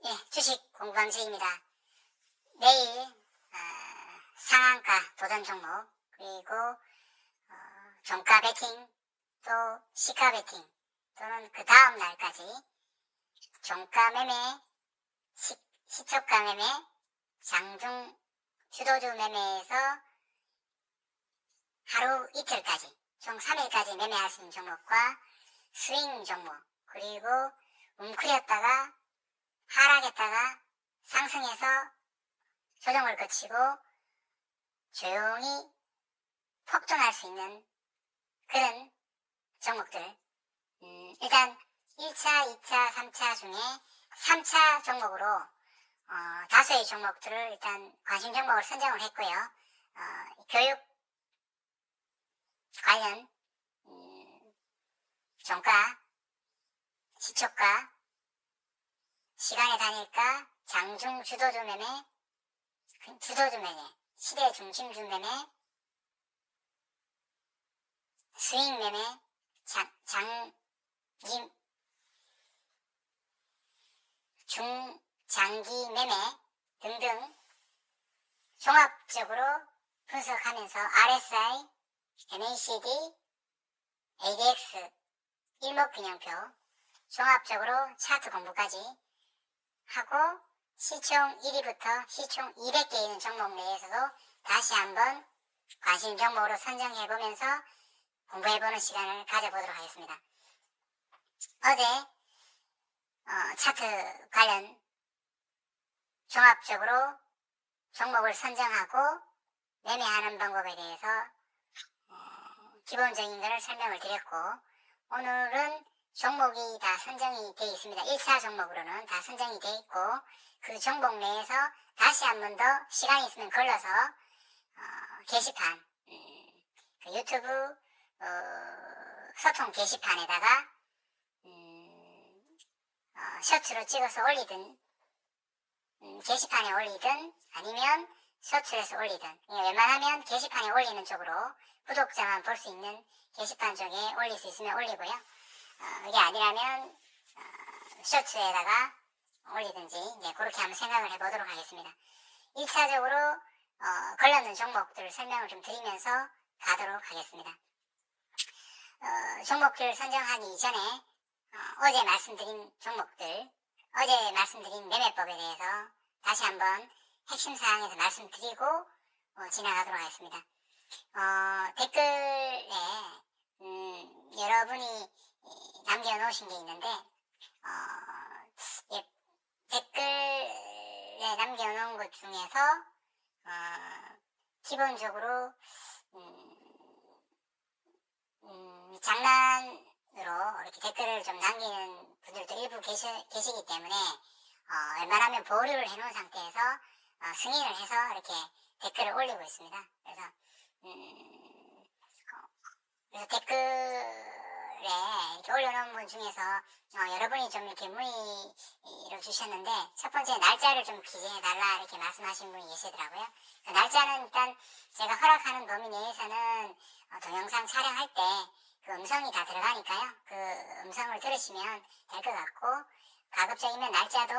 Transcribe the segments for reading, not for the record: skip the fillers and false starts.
예, 주식 공부방식입니다. 내일 상한가 도전 종목 그리고 종가 베팅 또 시가 베팅 또는 그 다음 날까지 종가 매매, 시초가 매매, 장중 주도주 매매에서 하루 이틀까지 총 3일까지 매매할 수 있는 종목과 스윙 종목 그리고 웅크렸다가 하락했다가 상승해서 조정을 거치고 조용히 폭등할 수 있는 그런 종목들. 일단 1차, 2차, 3차 중에 3차 종목으로 다수의 종목들을 일단 관심 종목을 선정을 했고요. 교육 관련 종가, 시초가, 시간의 단일가, 장중 주도주 매매, 시대 중심주 매매, 스윙 매매, 중장기 매매 등등 종합적으로 분석하면서 RSI, MACD, ADX, 일목균형표 종합적으로 차트 공부까지 하고 시총 1위부터 시총 200개 있는 종목 내에서도 다시 한번 관심 종목으로 선정해보면서 공부해보는 시간을 가져보도록 하겠습니다. 어제 차트 관련 종합적으로 종목을 선정하고 매매하는 방법에 대해서 기본적인 것을 설명을 드렸고, 오늘은 종목이 다 선정이 되어 있습니다. 1차 종목으로는 다 선정이 되어 있고, 그 종목 내에서 다시 한 번 더 시간이 있으면 걸러서 게시판, 그 유튜브 소통 게시판에다가 셔츠로 찍어서 올리든 게시판에 올리든 아니면 셔츠에서 올리든, 웬만하면 게시판에 올리는 쪽으로 구독자만 볼 수 있는 게시판 쪽에 올릴 수 있으면 올리고요. 그게 아니라면 셔츠에다가 올리든지 그렇게 한번 생각을 해보도록 하겠습니다. 1차적으로 걸러는 종목들 설명을 좀 드리면서 가도록 하겠습니다. 종목들 선정하기 이전에 어제 말씀드린 종목들, 어제 말씀드린 매매법에 대해서 다시 한번 핵심 사항에서 말씀드리고 지나가도록 하겠습니다. 댓글에 여러분이 남겨놓으신 게 있는데 댓글에 남겨놓은 것 중에서 기본적으로 장난으로 이렇게 댓글을 좀 남기는 분들도 일부 계시기 때문에 웬만하면 보류를 해놓은 상태에서 승인을 해서 이렇게 댓글을 올리고 있습니다. 그래서 댓글에 이렇게 올려놓은 분 중에서 여러분이 좀 이렇게 문의를 주셨는데, 첫 번째 날짜를 좀 기재해달라 이렇게 말씀하신 분이 계시더라고요. 그 날짜는 일단 제가 허락하는 범위 내에서는 동영상 촬영할 때 그 음성이 다 들어가니까요. 그 음성을 들으시면 될 것 같고, 가급적이면 날짜도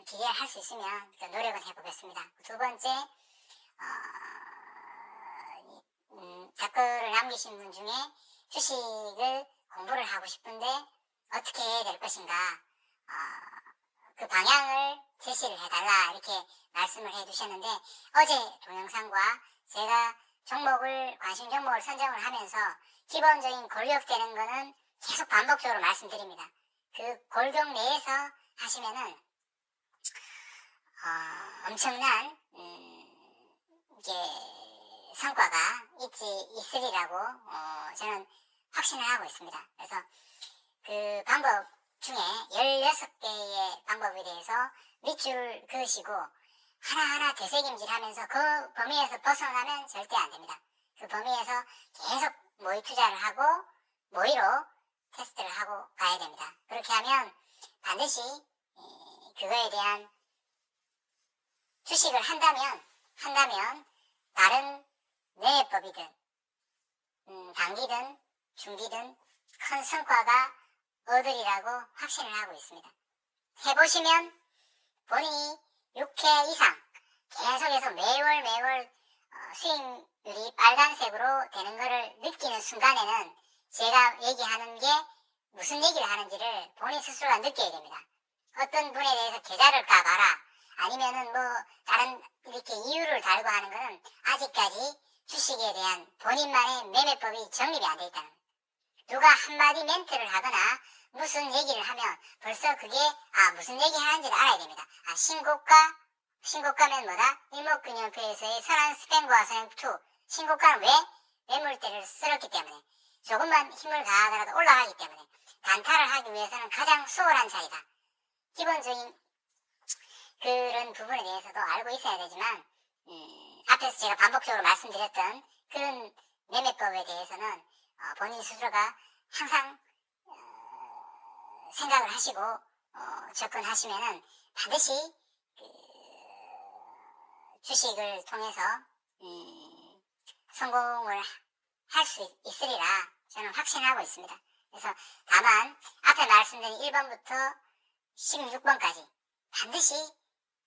기재할 수 있으면 노력을 해보겠습니다. 두 번째, 댓글을 남기신 분 중에 주식을 공부를 하고 싶은데 어떻게 해야 될 것인가, 그 방향을 제시를 해달라 이렇게 말씀을 해주셨는데, 어제 동영상과 제가 관심 종목을 선정을 하면서 기본적인 골격되는 거는 계속 반복적으로 말씀드립니다. 그 골격 내에서 하시면은 엄청난 이게 성과가 있으리라고 저는 확신을 하고 있습니다. 그래서 그 방법 중에 16개의 방법에 대해서 밑줄 그으시고 하나하나 되새김질하면서 그 범위에서 벗어나면 절대 안 됩니다. 그 범위에서 계속 모의 투자를 하고 모의로 테스트를 하고 가야 됩니다. 그렇게 하면 반드시 그거에 대한 주식을 한다면 다른 매매법이든 단기든 중기든 큰 성과가 얻으리라고 확신을 하고 있습니다. 해보시면 본인이 6회 이상 계속해서 매월 수익률이 빨간색으로 되는 거를 느끼는 순간에는 제가 얘기하는 게 무슨 얘기를 하는지를 본인 스스로가 느껴야 됩니다. 어떤 분에 대해서 계좌를 까봐라, 아니면은 다른 이렇게 이유를 달고 하는 거는 아직까지 주식에 대한 본인만의 매매법이 정립이 안 돼 있다는 거예요. 누가 한마디 멘트를 하거나 무슨 얘기를 하면 벌써 그게 무슨 얘기 하는지를 알아야 됩니다. 신고가면 뭐다? 일목균형표에서의 선한 스팽과 선행2. 신고가는 왜? 매물대를 쓸었기 때문에, 조금만 힘을 가하더라도 올라가기 때문에 단타를 하기 위해서는 가장 수월한 자리다. 기본적인 그런 부분에 대해서도 알고 있어야 되지만, 앞에서 제가 반복적으로 말씀드렸던 그런 매매법에 대해서는 본인 스스로가 항상 생각을 하시고 접근하시면은 반드시 주식을 통해서 성공을 할 수 있으리라 저는 확신하고 있습니다. 그래서 다만 앞에 말씀드린 1번부터 16번까지 반드시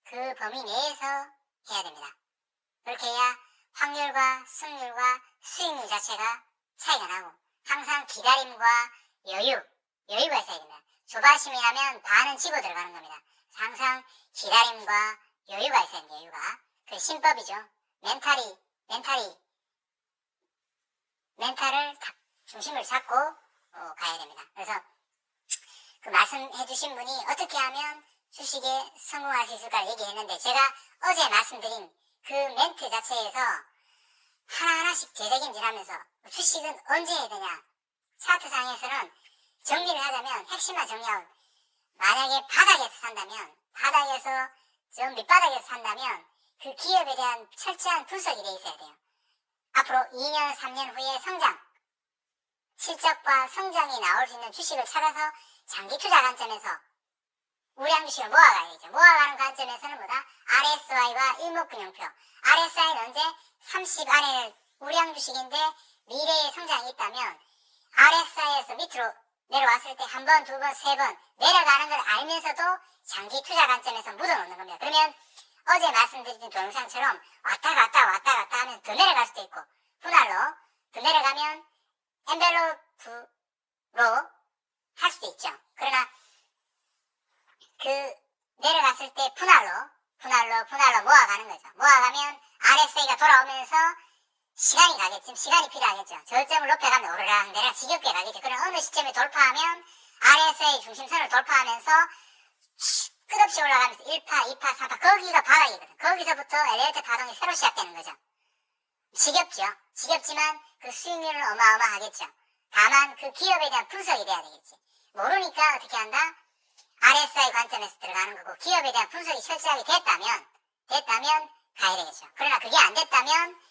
그 범위 내에서 해야 됩니다. 그렇게 해야 확률과 승률과 수익률 자체가 차이가 나고, 항상 기다림과 여유가 있어야 됩니다. 조바심이라면 반은 지고 들어가는 겁니다. 항상 기다림과 여유가 있어야 됩니다. 여유가. 그 신법이죠. 멘탈을 중심을 잡고 가야 됩니다. 그래서 그 말씀해 주신 분이 어떻게 하면 주식에 성공할 수 있을까 얘기했는데, 제가 어제 말씀드린 그 멘트 자체에서 하나하나씩 재적임질하면서 주식은 언제 해야 되냐, 차트상에서는 정리를 하자면 핵심만 정리하고, 만약에 바닥에서 산다면, 바닥에서 저 밑바닥에서 산다면 그 기업에 대한 철저한 분석이 돼 있어야 돼요. 앞으로 2년 3년 후에 실적과 성장이 나올 수 있는 주식을 찾아서 장기 투자 관점에서 우량 주식을 모아가야죠. 모아가는 관점에서는 뭐다? RSI와 일목균형표. RSI는 언제? 30 안에는 우량 주식인데 미래의 성장이 있다면, RSI에서 밑으로 내려왔을 때 한 번, 두 번, 세 번 내려가는 걸 알면서도 장기 투자 관점에서 묻어놓는 겁니다. 그러면 어제 말씀드린 동영상처럼 왔다 갔다 하면 더 내려갈 수도 있고, 분할로 더 내려가면 엔벨로프로 할 수도 있죠. 그러나 그 내려갔을 때 분할로 모아가는 거죠. 모아가면 RSI가 돌아오면서 시간이 필요하겠죠. 저점을 높여가면 오르락 내리락 지겹게 가겠죠. 그럼 어느 시점에 돌파하면 RSI 중심선을 돌파하면서 끝없이 올라가면서 1파, 2파, 3파, 거기가 바닥이거든. 거기서부터 엘리베이터 파동이 새로 시작되는 거죠. 지겹죠. 지겹지만 그 수익률은 어마어마하겠죠. 다만 그 기업에 대한 분석이 돼야 되겠지. 모르니까 어떻게 한다? RSI 관점에서 들어가는 거고, 기업에 대한 분석이 철저하게 됐다면 가야 되겠죠. 그러나 그게 안 됐다면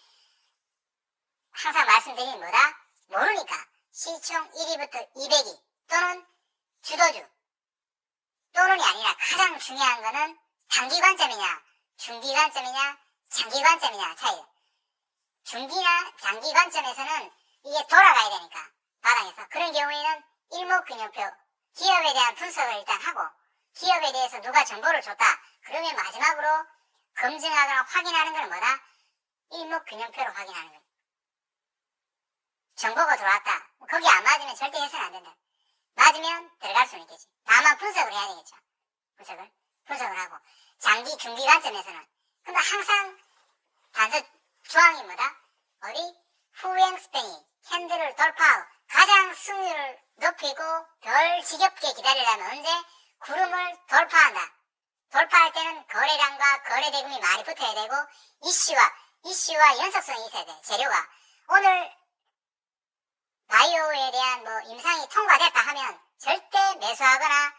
항상 말씀드리는 뭐다? 모르니까 시총 1위부터 200위 또는 주도주 또는이 아니라 가장 중요한 거는 단기 관점이냐, 중기 관점이냐, 장기 관점이냐 차이. 중기나 장기 관점에서는 이게 돌아가야 되니까, 바닥에서. 그런 경우에는 일목균형표, 기업에 대한 분석을 일단 하고, 기업에 대해서 누가 정보를 줬다 그러면 마지막으로 검증하거나 확인하는 건 뭐다? 일목균형표로 확인하는 거예요. 정보가 들어왔다, 거기 안 맞으면 절대 해서는 안 된다. 맞으면 들어갈 수는 있겠지. 다만 분석을 해야 되겠죠. 분석을 하고, 장기, 중기 관점에서는. 근데 항상 단서 조항이 뭐다? 어디? 후행 스팬이 캔들을 돌파하고 가장 승률을 높이고 덜 지겹게 기다리려면 언제? 구름을 돌파한다. 돌파할 때는 거래량과 거래대금이 많이 붙어야 되고, 이슈와 연속성이 있어야 돼. 재료가. 오늘 바이오에 대한 임상이 통과됐다 하면 절대 매수하거나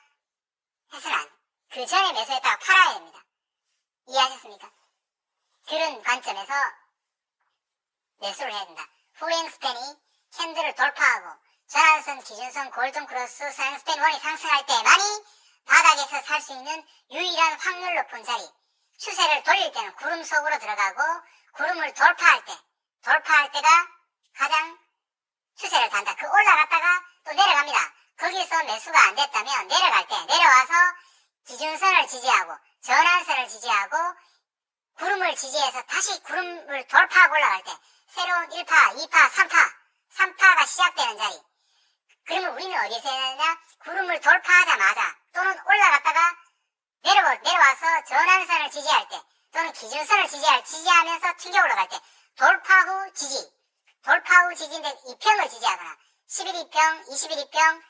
해서는 안 돼. 그 전에 매수했다가 팔아야 됩니다. 이해하셨습니까? 그런 관점에서 매수를 해야 된다. 후행 스팬이 캔들을 돌파하고 전환선, 기준선, 골든 크로스, 서양 스팬 원이 상승할 때만이 바닥에서 살 수 있는 유일한 확률 높은 자리. 추세를 돌릴 때는 구름 속으로 들어가고, 구름을 돌파할 때가 가장 추세를 단다. 그 올라갔다가 또 내려갑니다. 거기서 매수가 안 됐다면 내려갈 때, 내려와서 기준선을 지지하고 전환 지지하고 구름을 지지해서 다시 구름을 돌파하고 올라갈 때 새로운 1파, 2파, 3파가 시작되는 자리. 그러면 우리는 어디서 해야 되냐? 구름을 돌파하자마자 또는 올라갔다가 내려와서 전환선을 지지할 때 또는 기준선을 지지하면서 튕겨 올라갈 때 돌파 후 지지인데 2평을 지지하거나 11위평, 21위평,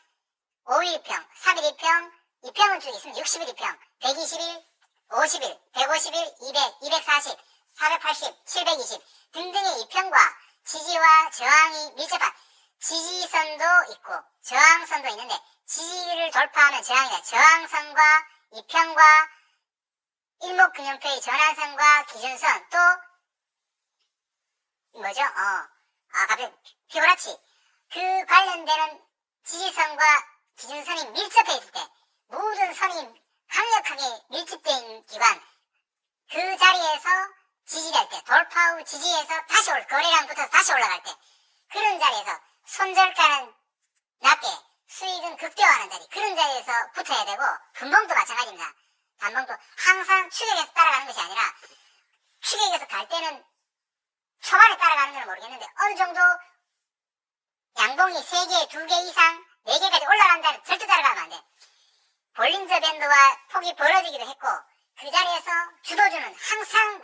5위평, 3위평, 2평은 쭉 있으면 61위평, 121, 51, 151, 200, 240, 480, 720 등등의 2평과 지지와 저항이 밀접한 지지선도 있고 저항선도 있는데 지지를 돌파하면 저항이다. 저항선과 2평과 일목균형표의 전환선과 기준선 또 뭐죠? 갑자기 피보라치 그 관련되는 지지선과 기준선이 밀접해 있을 때 모든 선이 강력하게 밀집된 기관 그 자리에서 지지할 때 돌파 후 지지해서 다시 거래량 붙어서 다시 올라갈 때 그런 자리에서 손절가는 낮게 수익은 극대화하는 자리 그런 자리에서 붙어야 되고 분봉도 마찬가지입니다. 단봉도 항상 추격해서 따라가는 것이 아니라 추격해서 갈 때는 초반에 따라가는 건 모르겠는데 어느 정도 양봉이 3개, 2개 이상 4개까지 올라간다면 절대 따라가면 안 돼. 볼린저 밴드와 폭이 벌어지기도 했고 그 자리에서 주도주는 항상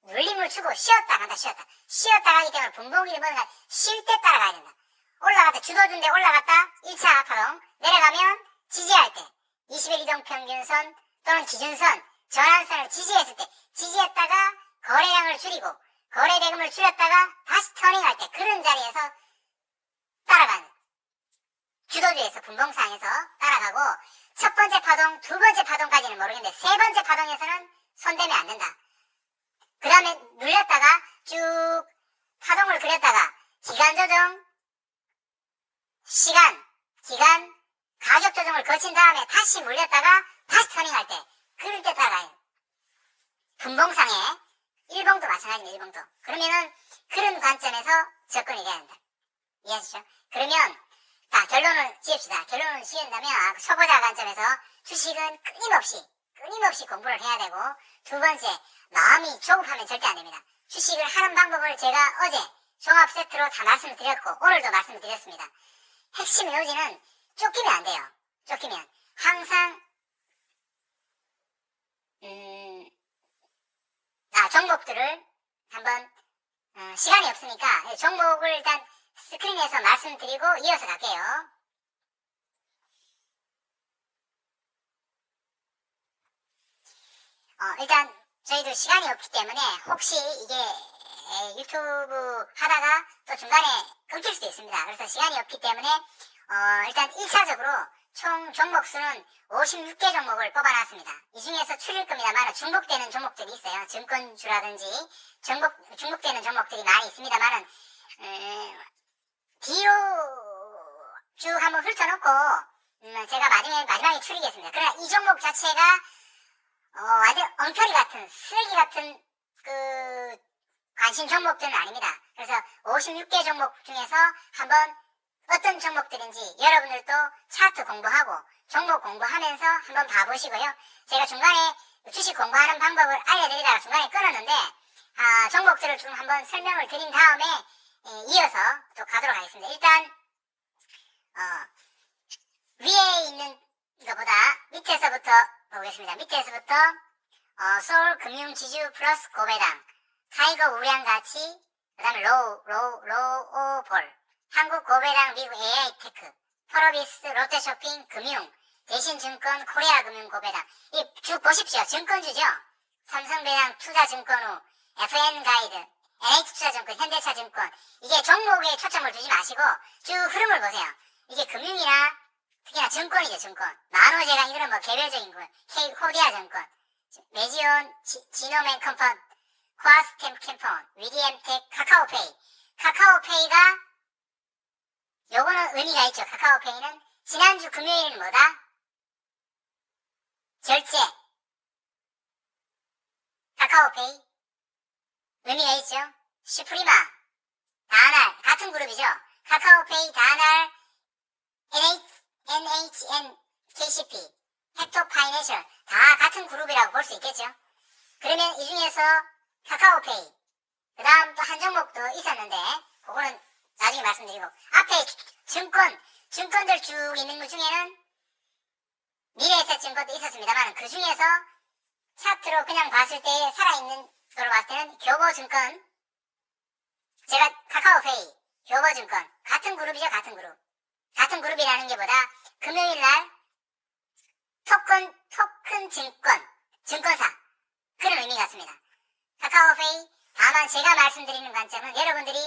눌림을 주고 쉬었다 간다 쉬었다 가기 때문에 분봉이 뭐가 쉴 때 따라가야 된다. 올라갔다 주도주인데 올라갔다 1차 파동 내려가면 지지할 때 20일 이동평균선 또는 기준선 전환선을 지지했을 때 지지했다가 거래량을 줄이고 거래 대금을 줄였다가 다시 터닝할 때 그런 자리에서 따라가는 주도주에서 분봉상에서 따라가고 첫 번째 파동, 두 번째 파동까지는 모르겠는데 세 번째 파동에서는 손대면 안 된다. 그 다음에 눌렸다가 쭉 파동을 그렸다가 기간 조정, 기간, 가격 조정을 거친 다음에 다시 물렸다가 다시 터닝할 때 그럴 때 따라가요. 분봉상에 일봉도 마찬가지입니다. 일봉도. 그러면은 그런 관점에서 접근이 돼야 된다. 이해하시죠? 그러면 자 결론을 지읍시다. 결론을 지은다면 초보자 관점에서 주식은 끊임없이 공부를 해야 되고 두 번째 마음이 조급하면 절대 안 됩니다. 주식을 하는 방법을 제가 어제 종합 세트로 다 말씀을 드렸고 오늘도 말씀을 드렸습니다. 핵심 요지는 쫓기면 안 돼요. 쫓기면 항상 종목들을 한번 시간이 없으니까 종목을 일단 스크린에서 말씀드리고 이어서 갈게요. 일단 저희도 시간이 없기 때문에 혹시 이게 유튜브 하다가 또 중간에 끊길 수도 있습니다. 그래서 시간이 없기 때문에 일단 1차적으로 총 종목 수는 56개 종목을 뽑아놨습니다. 이 중에서 추릴 겁니다만 중복되는 종목들이 있어요. 증권주라든지 중복되는 종목들이 많이 있습니다만은 뒤로 쭉 한번 훑어놓고 제가 마지막에 추리겠습니다. 그러나 이 종목 자체가 완전 엉터리 같은 쓰레기 같은 그 관심 종목들은 아닙니다. 그래서 56개 종목 중에서 한번 어떤 종목들인지 여러분들도 차트 공부하고 종목 공부하면서 한번 봐보시고요. 제가 중간에 주식 공부하는 방법을 알려드리다가 중간에 끊었는데 종목들을 좀 한번 설명을 드린 다음에 이어서 또 가도록 하겠습니다. 일단 위에 있는 것보다 밑에서부터 보겠습니다. 밑에서부터 서울금융지주 플러스 고배당, 타이거 우량가치, 그 다음에 로우볼, 한국고배당, 미국 AI테크, 프로비스, 롯데쇼핑, 금융, 대신증권, 코리아금융고배당. 이 쭉 보십시오. 증권주죠. 삼성배당, 투자증권후, FN가이드, NH투자증권, 현대차증권. 이게 종목에 초점을 두지 마시고 쭉 흐름을 보세요. 이게 금융이나 특히나 증권이죠. 증권. 만호제가 이거는 뭐 개별적인 거. 코디아증권, 메지온, 지노맨 컴펀, 코아스템 캠폰, 위디엠텍, 카카오페이가 요거는 의미가 있죠. 카카오페이는 지난주 금요일은 뭐다? 결제. 카카오페이 의미가 있죠. 슈프리마, 다날 같은 그룹이죠. 카카오페이, 다날, NHN, KCP, 헥토파이낸셜 다 같은 그룹이라고 볼 수 있겠죠. 그러면 이 중에서 카카오페이, 그 다음 또 한 종목 더 있었는데, 그거는 나중에 말씀드리고, 앞에 증권들 쭉 있는 것 중에는 미래에셋증권도 있었습니다만, 그 중에서 차트로 그냥 봤을 때 살아있는 걸로 봤을 때는 교보증권, 제가 카카오페이, 교보증권, 같은 그룹이죠, 같은 그룹. 같은 그룹이라는 게 보다 금요일날 토큰 증권사, 그런 의미 같습니다. 카카오페이, 다만 제가 말씀드리는 관점은 여러분들이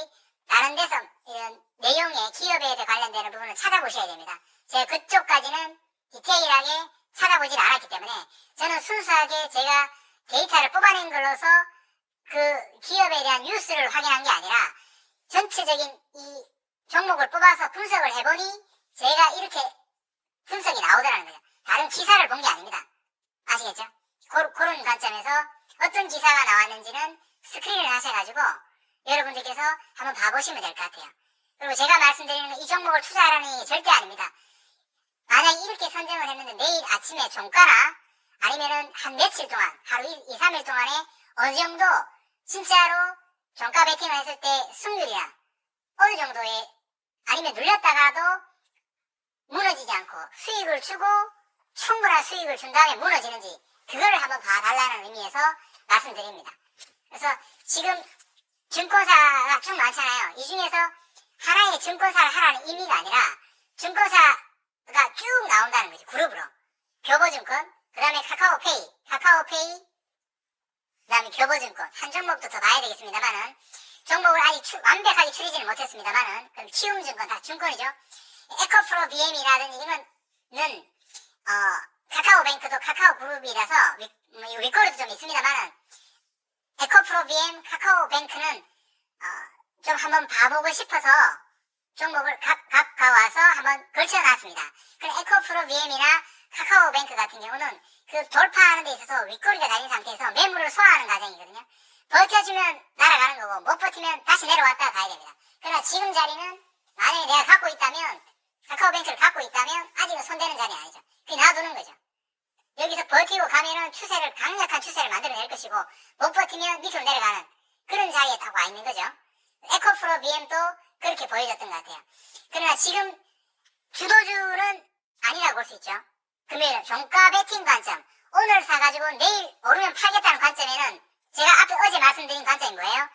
다른 데서 이런 내용의 기업에 관련되는 부분을 찾아보셔야 됩니다. 제가 그쪽까지는 디테일하게 찾아보질 않았기 때문에 저는 순수하게 제가 데이터를 뽑아낸 걸로서 그 기업에 대한 뉴스를 확인한 게 아니라 전체적인 이 종목을 뽑아서 분석을 해보니 제가 이렇게 분석이 나오더라는 거죠. 다른 기사를 본 게 아닙니다. 아시겠죠? 그런 관점에서 어떤 기사가 나왔는지는 스크린을 하셔가지고 여러분들께서 한번 봐보시면 될 것 같아요. 그리고 제가 말씀드리는 이 종목을 투자하라는 게 절대 아닙니다. 만약에 이렇게 선정을 했는데 내일 아침에 종가나 아니면은 한 며칠 동안, 하루 2, 3일 동안에 어느 정도 진짜로 종가 베팅을 했을 때 승률이나 어느 정도의, 아니면 눌렸다가도 무너지지 않고 수익을 주고 충분한 수익을 준 다음에 무너지는지 그거를 한번 봐달라는 의미에서 말씀드립니다. 그래서 지금 증권사가 쭉 많잖아요. 이 중에서 하나의 증권사를 하라는 의미가 아니라 증권사가 쭉 나온다는 거지, 그룹으로. 교보증권, 그 다음에 카카오페이, 그 다음에 교보증권, 한 종목도 더 봐야 되겠습니다만은, 종목을 아직 완벽하게 추리지는 못했습니다만은, 그럼 키움증권, 다 증권이죠. 에코프로 BM이라든지 이거는, 카카오뱅크도 카카오그룹이라서, 윗거리도 좀 있습니다만은, 에코프로 BM, 카카오뱅크는, 좀 한번 봐보고 싶어서, 종목을 각 가와서 한번 걸쳐놨습니다. 그럼 에코프로 BM이나 카카오뱅크 같은 경우는 그 돌파하는 데 있어서 윗꼬리가 달린 상태에서 매물을 소화하는 과정이거든요. 버텨주면 날아가는 거고 못 버티면 다시 내려왔다가 가야 됩니다. 그러나 지금 자리는 만약에 내가 갖고 있다면, 카카오뱅크를 갖고 있다면 아직은 손대는 자리 아니죠. 그게 놔두는 거죠. 여기서 버티고 가면은 강력한 추세를 만들어낼 것이고 못 버티면 밑으로 내려가는 그런 자리에 딱 와 있는 거죠. 에코프로 BM도 그렇게 보여줬던 것 같아요. 그러나 지금 주도주는 아니라고 볼 수 있죠. 금요일 종가 베팅 관점, 오늘 사가지고 내일 오르면 팔겠다는 관점에는 제가 앞에 어제 말씀드린 관점이 뭐예요?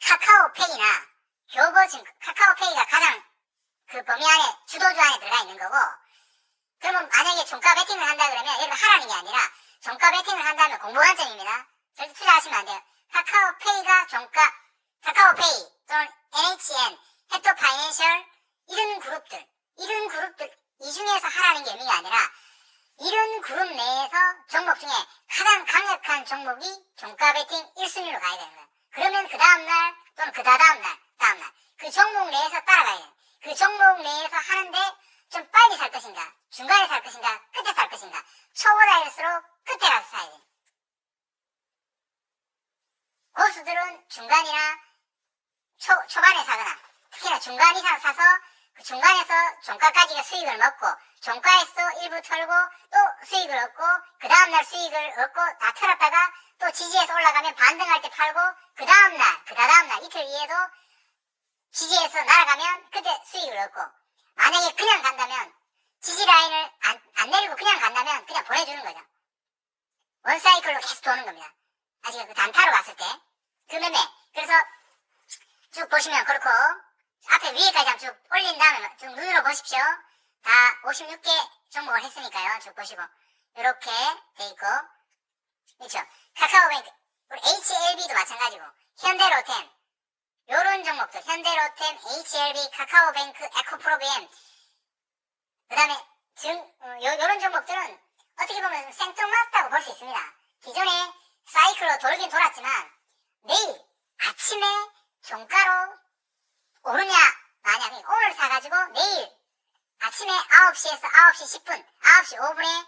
카카오페이나 카카오페이가 가장 그 범위 안에, 주도주 안에 들어가 있는 거고, 그러면 만약에 종가 베팅을 한다 그러면 여러분 하라는 게 아니라 종가 베팅을 한다면 공부 관점입니다. 절대 투자하시면 안 돼요. 카카오페이 또는 NHN, 헥토파이낸셜 이런 그룹들 이 중에서 하라는 게 의미가 아니라 이런 그룹 내에서 종목 중에 가장 강력한 종목이 종가 베팅 1순위로 가야 되는 거예요. 그러면 그 다음날 또는 그 다음날 그 종목 내에서 따라가야 돼요. 그 종목 내에서 하는데 좀 빨리 살 것인가, 중간에 살 것인가, 끝에 살 것인가, 초보다일수록 끝에 가서 사야 돼요. 고수들은 중간이나 초반에 사거나 특히나 중간 이상 사서 그 중간에서 종가까지가 수익을 먹고 종가에서 일부 털고 또 수익을 얻고 그 다음날 수익을 얻고 다 털었다가 또 지지에서 올라가면 반등할 때 팔고 그 다음날 이틀 뒤에도 지지에서 날아가면 그때 수익을 얻고, 만약에 그냥 간다면 지지 라인을 안 내리고 그냥 간다면 그냥 보내주는 거죠. 원사이클로 계속 도는 겁니다. 아직 그 단타로 갔을 때 그 매매. 그래서 쭉 보시면 그렇고 앞에 위에까지 한번 쭉 올린 다음에 쭉 눈으로 보십시오. 다 56개 종목을 했으니까요. 쭉 보시고 이렇게 돼 있고, 그렇죠. 카카오뱅크, 우리 HLB도 마찬가지고 현대로템 요런 종목들, 현대로템, HLB, 카카오뱅크, 에코프로비엠, 그 다음에 요런 종목들은 어떻게 보면 생뚱맞다고 볼 수 있습니다. 기존에 사이클로 돌긴 돌았지만 내일 아침에 종가로 오르냐 마냐, 오늘 사가지고 내일 아침에 9시에서 9시 10분, 9시 5분에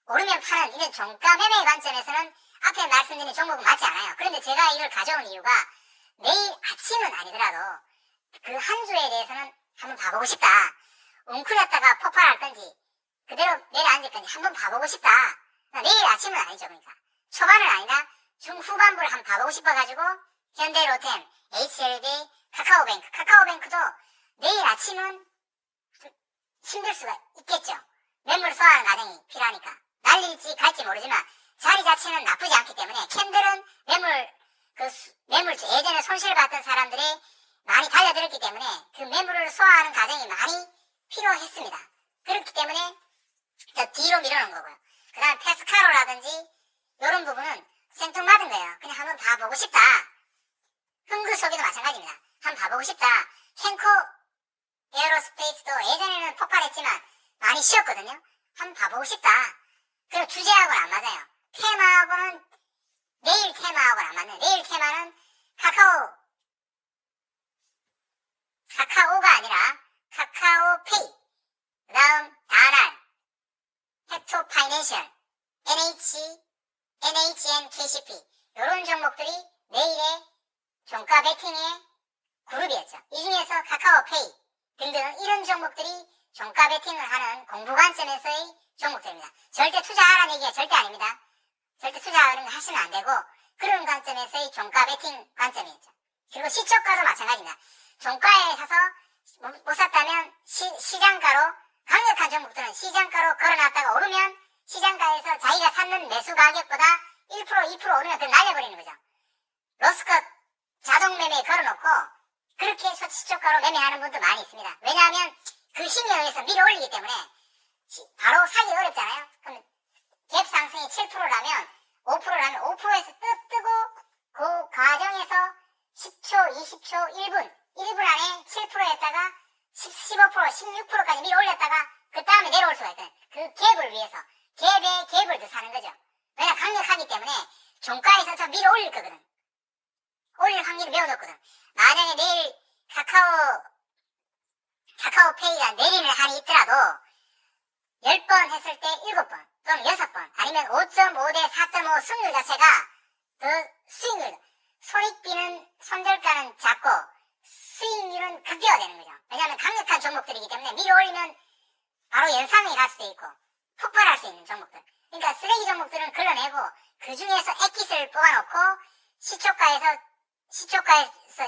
오르면 파는 이런 종가 매매 관점에서는 앞에 말씀드린 종목은 맞지 않아요. 그런데 제가 이걸 가져온 이유가 내일 아침은 아니더라도 그 한 주에 대해서는 한번 봐보고 싶다. 웅크렸다가 폭발할 건지 그대로 내려앉을 건지 한번 봐보고 싶다. 내일 아침은 아니죠. 그러니까 초반은 아니나 중후반부를 한번 봐보고 싶어가지고 현대로템, HLB, 카카오뱅크도 내일 아침은 힘들 수가 있겠죠. 매물 소화하는 과정이 필요하니까 날릴지 갈지 모르지만 자리 자체는 나쁘지 않기 때문에 캔들은 매물 예전에 손실을 봤던 사람들이 많이 달려들었기 때문에 그 매물을 소화하는 과정이 많이 필요했습니다. 그렇기 때문에 저 뒤로 밀어놓은 거고요. 그 다음 페스카로라든지 이런 부분은 생뚱맞은 거예요. 그냥 한번 봐보고 싶다. 흥그소비도 마찬가지입니다. 한번 봐보고 싶다. henko 에어로스페이스도 예전에는 폭발했지만 많이 쉬었거든요. 한번 봐보고 싶다. 그리고 주제하고는 안 맞아요. 테마하고는 내일 테마하고는 안 맞네. 내일 테마는 카카오가 아니라 카카오페이, 그 다음 다날, 헥토 파이낸셜, NHN KCP 이런 종목들이 내일의 종가 베팅의 그룹이었죠. 이 중에서 카카오페이 등등 이런 종목들이 종가 베팅을 하는 공부 관점에서의 종목들입니다. 절대 투자하라는 얘기가 절대 아닙니다. 절대 투자하는 거 하시면 안 되고 그런 관점에서의 종가 베팅 관점이었죠. 그리고 시초가도 마찬가지입니다. 종가에 사서 못 샀다면 시장가로 강력한 종목들은 시장가로 걸어놨다가 오르면 시장가에서 자기가 샀는 매수 가격보다 1% 2% 오르면 그걸 날려버리는 거죠. 로스컷 자동 매매에 걸어놓고 그렇게 시초가로 매매하는 분도 많이 있습니다. 왜냐하면 그 힘에 의해서 밀어 올리기 때문에 바로 사기 어렵잖아요. 그럼 갭 상승이 7%라면 5%라면 5%에서 뜨고 그 과정에서 10초, 20초, 1분 안에 7%였다가 15%, 16%까지 밀어 올렸다가 그 다음에 내려올 수가 있거든. 그 갭을 위해서 갭에 갭을 더 사는 거죠. 왜냐 강력하기 때문에 종가에서 더 밀어 올릴 거거든. 올릴 확률이 매우 높거든. 만약에 내일 카카오페이가 내리는 한이 있더라도 10번 했을 때 7번 또는 6번 아니면 5.5 대 4.5 승률 자체가 더 수익률, 손익비는 손절가는 작고 수익률은 극대화되는 거죠. 왜냐하면 강력한 종목들이기 때문에 밀어 올리면 바로 연상이 갈 수도 있고 폭발할 수 있는 종목들. 그러니까 쓰레기 종목들은 걸러내고 그 중에서 액기스를 뽑아놓고 시초가에서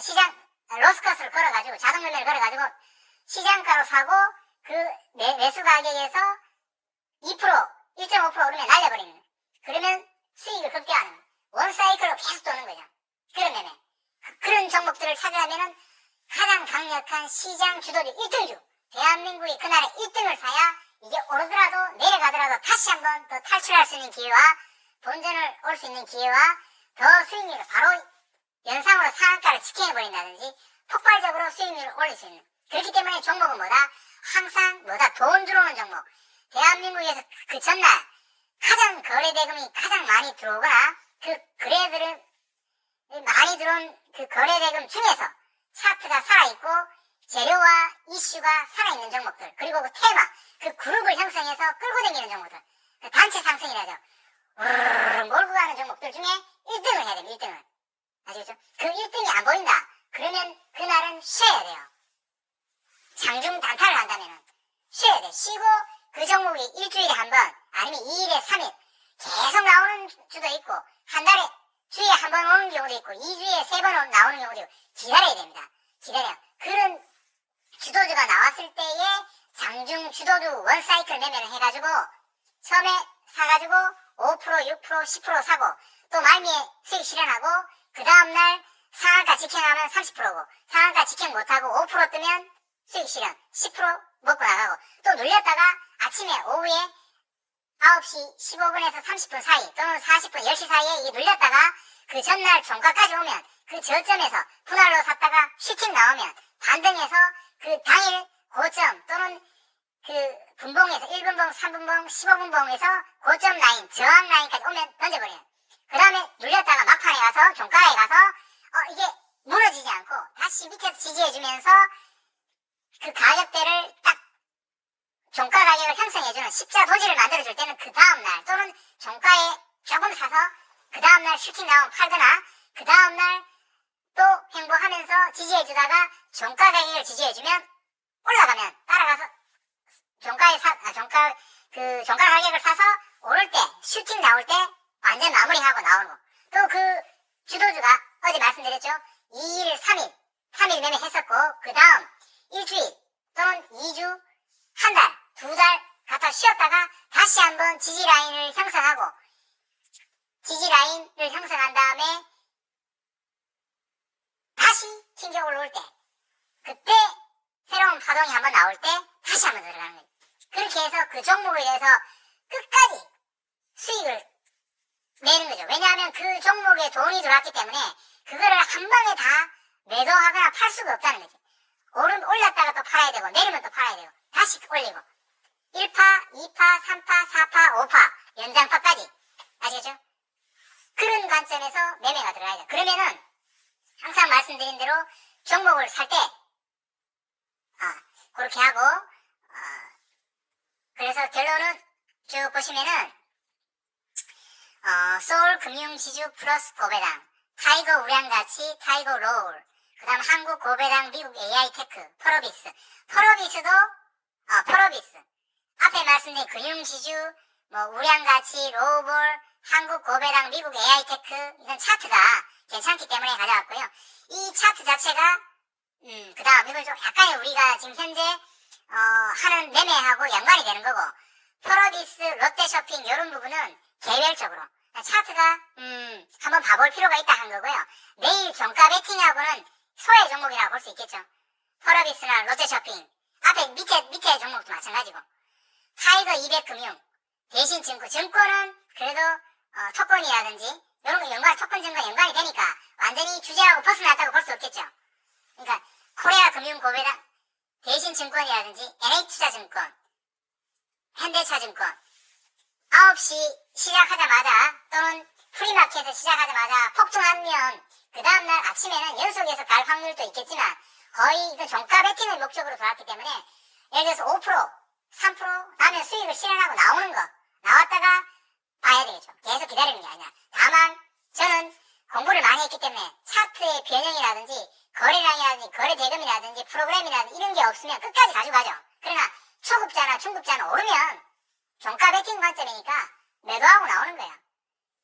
시장 로스컷을 걸어가지고 자동 매매를 걸어가지고 시장가로 사고 그 매수 가격에서 2% 1.5% 오르면 날려버리는 거예요. 그러면 수익을 극대화하는 원사이클로 계속 도는 거죠. 그런 매매. 그런 종목들을 찾으려면은 가장 강력한 시장 주도주 1등주 대한민국이 그날에 1등을 사야 이게 오르더라도 내려가더라도 다시 한번 더 탈출할 수 있는 기회와 본전을 올 수 있는 기회와 더 수익률을 바로 연상으로 상한가를 직행해버린다든지 폭발적으로 수익률을 올릴 수 있는. 그렇기 때문에 종목은 뭐다? 항상 뭐다? 돈 들어오는 종목. 대한민국에서 그 전날 가장 거래대금이 가장 많이 들어오거나 그 거래들은 많이 들어온 그 거래대금 중에서 차트가 살아있고 재료와 이슈가 살아있는 종목들, 그리고 그 테마, 그 그룹을 형성해서 끌고 다니는 종목들, 그 단체 상승이라죠. 몰고 가는 종목들 중에 1등을 해야 됩니다. 1등을. 아시겠죠? 그 1등이 안 보인다. 그러면 그날은 쉬어야 돼요. 장중 단타를 한다면 쉬어야 돼. 쉬고 그 종목이 일주일에 한 번, 아니면 2일에 3일 계속 나오는 주도 있고, 한 달에 주에 한 번 오는 경우도 있고, 2주에 3번 나오는 경우도 있고, 기다려야 됩니다. 기다려. 그런 주도주가 나왔을 때에 장중 주도주 원사이클 매매를 해가지고 처음에 사가지고 5%, 6%, 10% 사고 또 말미에 수익 실현하고 그 다음날 상한가 직행하면 30%고 상한가 직행 못하고 5% 뜨면 수익 실현 10% 먹고 나가고 또 눌렸다가 아침에 오후에 9시 15분에서 30분 사이 또는 40분 10시 사이에 이게 눌렸다가 그 전날 종가까지 오면 그 저점에서 분할로 샀다가 슈팅 나오면 반등해서 그 당일 고점 또는 그 분봉에서 1분봉, 3분봉, 15분봉에서 고점 라인, 저항 라인까지 오면 던져버려요. 그 다음에 눌렸다가 막판에 가서 종가에 가서 이게 무너지지 않고 다시 밑에서 지지해주면서 그 가격대를 딱 종가 가격을 형성해주는 십자 도지를 만들어줄 때는 그 다음날 또는 종가에 조금 사서 그 다음날 슈팅 나오면 팔거나 그 다음날 또 행보하면서 지지해주다가 종가 가격을 지지해주면 올라가면 따라가서 종가 그 종가 가격을 사서 오를 때, 슈팅 나올 때 완전 마무리하고 나오는 거. 또 그 주도주가 어제 말씀드렸죠. 2일, 3일 매매했었고, 그 다음 일주일 또는 2주, 한 달, 2달 갖다 쉬었다가 다시 한번 지지라인을 형성하고, 지지라인을 형성한 다음에 다시 튕겨 올라올 때, 그때 새로운 파동이 한번 나올 때 다시 한번 들어가는 거예요. 그렇게 해서 그 종목에 대해서 끝까지 수익을 내는 거죠. 왜냐하면 그 종목에 돈이 들어왔기 때문에 그거를 한 방에 다 매도하거나 팔 수가 없다는 거죠. 올랐다가 또 팔아야 되고 내리면 또 팔아야 되고 다시 올리고 1파, 2파, 3파, 4파, 5파 연장파까지 아시겠죠? 그런 관점에서 매매가 들어가야 돼요. 그러면은 항상 말씀드린 대로 종목을 살 때 그렇게 하고 그래서 결론은 쭉 보시면은 서울금융지주 플러스 고배당, 타이거 우량가치, 타이거 로울, 그 다음 한국 고배당, 미국 AI테크, 포로비스도 포로비스 앞에 말씀드린 금융지주 우량가치, 로볼, 한국 고배당, 미국 AI테크 이런 차트가 괜찮기 때문에 가져왔고요. 이 차트 자체가 그 다음 이걸 좀 약간의 우리가 지금 현재 하는 매매하고 연관이 되는 거고, 포로비스, 롯데쇼핑 이런 부분은 개별적으로 차트가 한번 봐볼 필요가 있다 한 거고요. 내일 종가 베팅하고는 소외 종목이라고 볼 수 있겠죠. 포로비스나 롯데쇼핑 앞에 밑에 종목도 마찬가지고, 타이거 200금융, 대신증권은 그래도 토건이라든지 이런 거 토건 증권 연관이 되니까 완전히 주제하고 벗어났다고 볼 수 없겠죠. 그러니까 코리아 금융고배당, 대신증권이라든지 NH투자증권, 현대차증권 9시 시작하자마자 또는 프리마켓에서 시작하자마자 폭등하면 그 다음날 아침에는 연속해서 갈 확률도 있겠지만 거의 이건 종가 베팅을 목적으로 돌았기 때문에 예를 들어서 5%, 3% 나면 수익을 실현하고 나오는 거 나왔다가 봐야 되겠죠. 계속 기다리는 게 아니라. 다만 저는 공부를 많이 했기 때문에 차트의 변형이라든지 거래량이라든지 거래 대금이라든지 프로그램이라든지 이런 게 없으면 끝까지 가져가죠. 그러나 초급자나 중급자는 오르면 종가 베팅 관점이니까 매도하고 나오는 거야.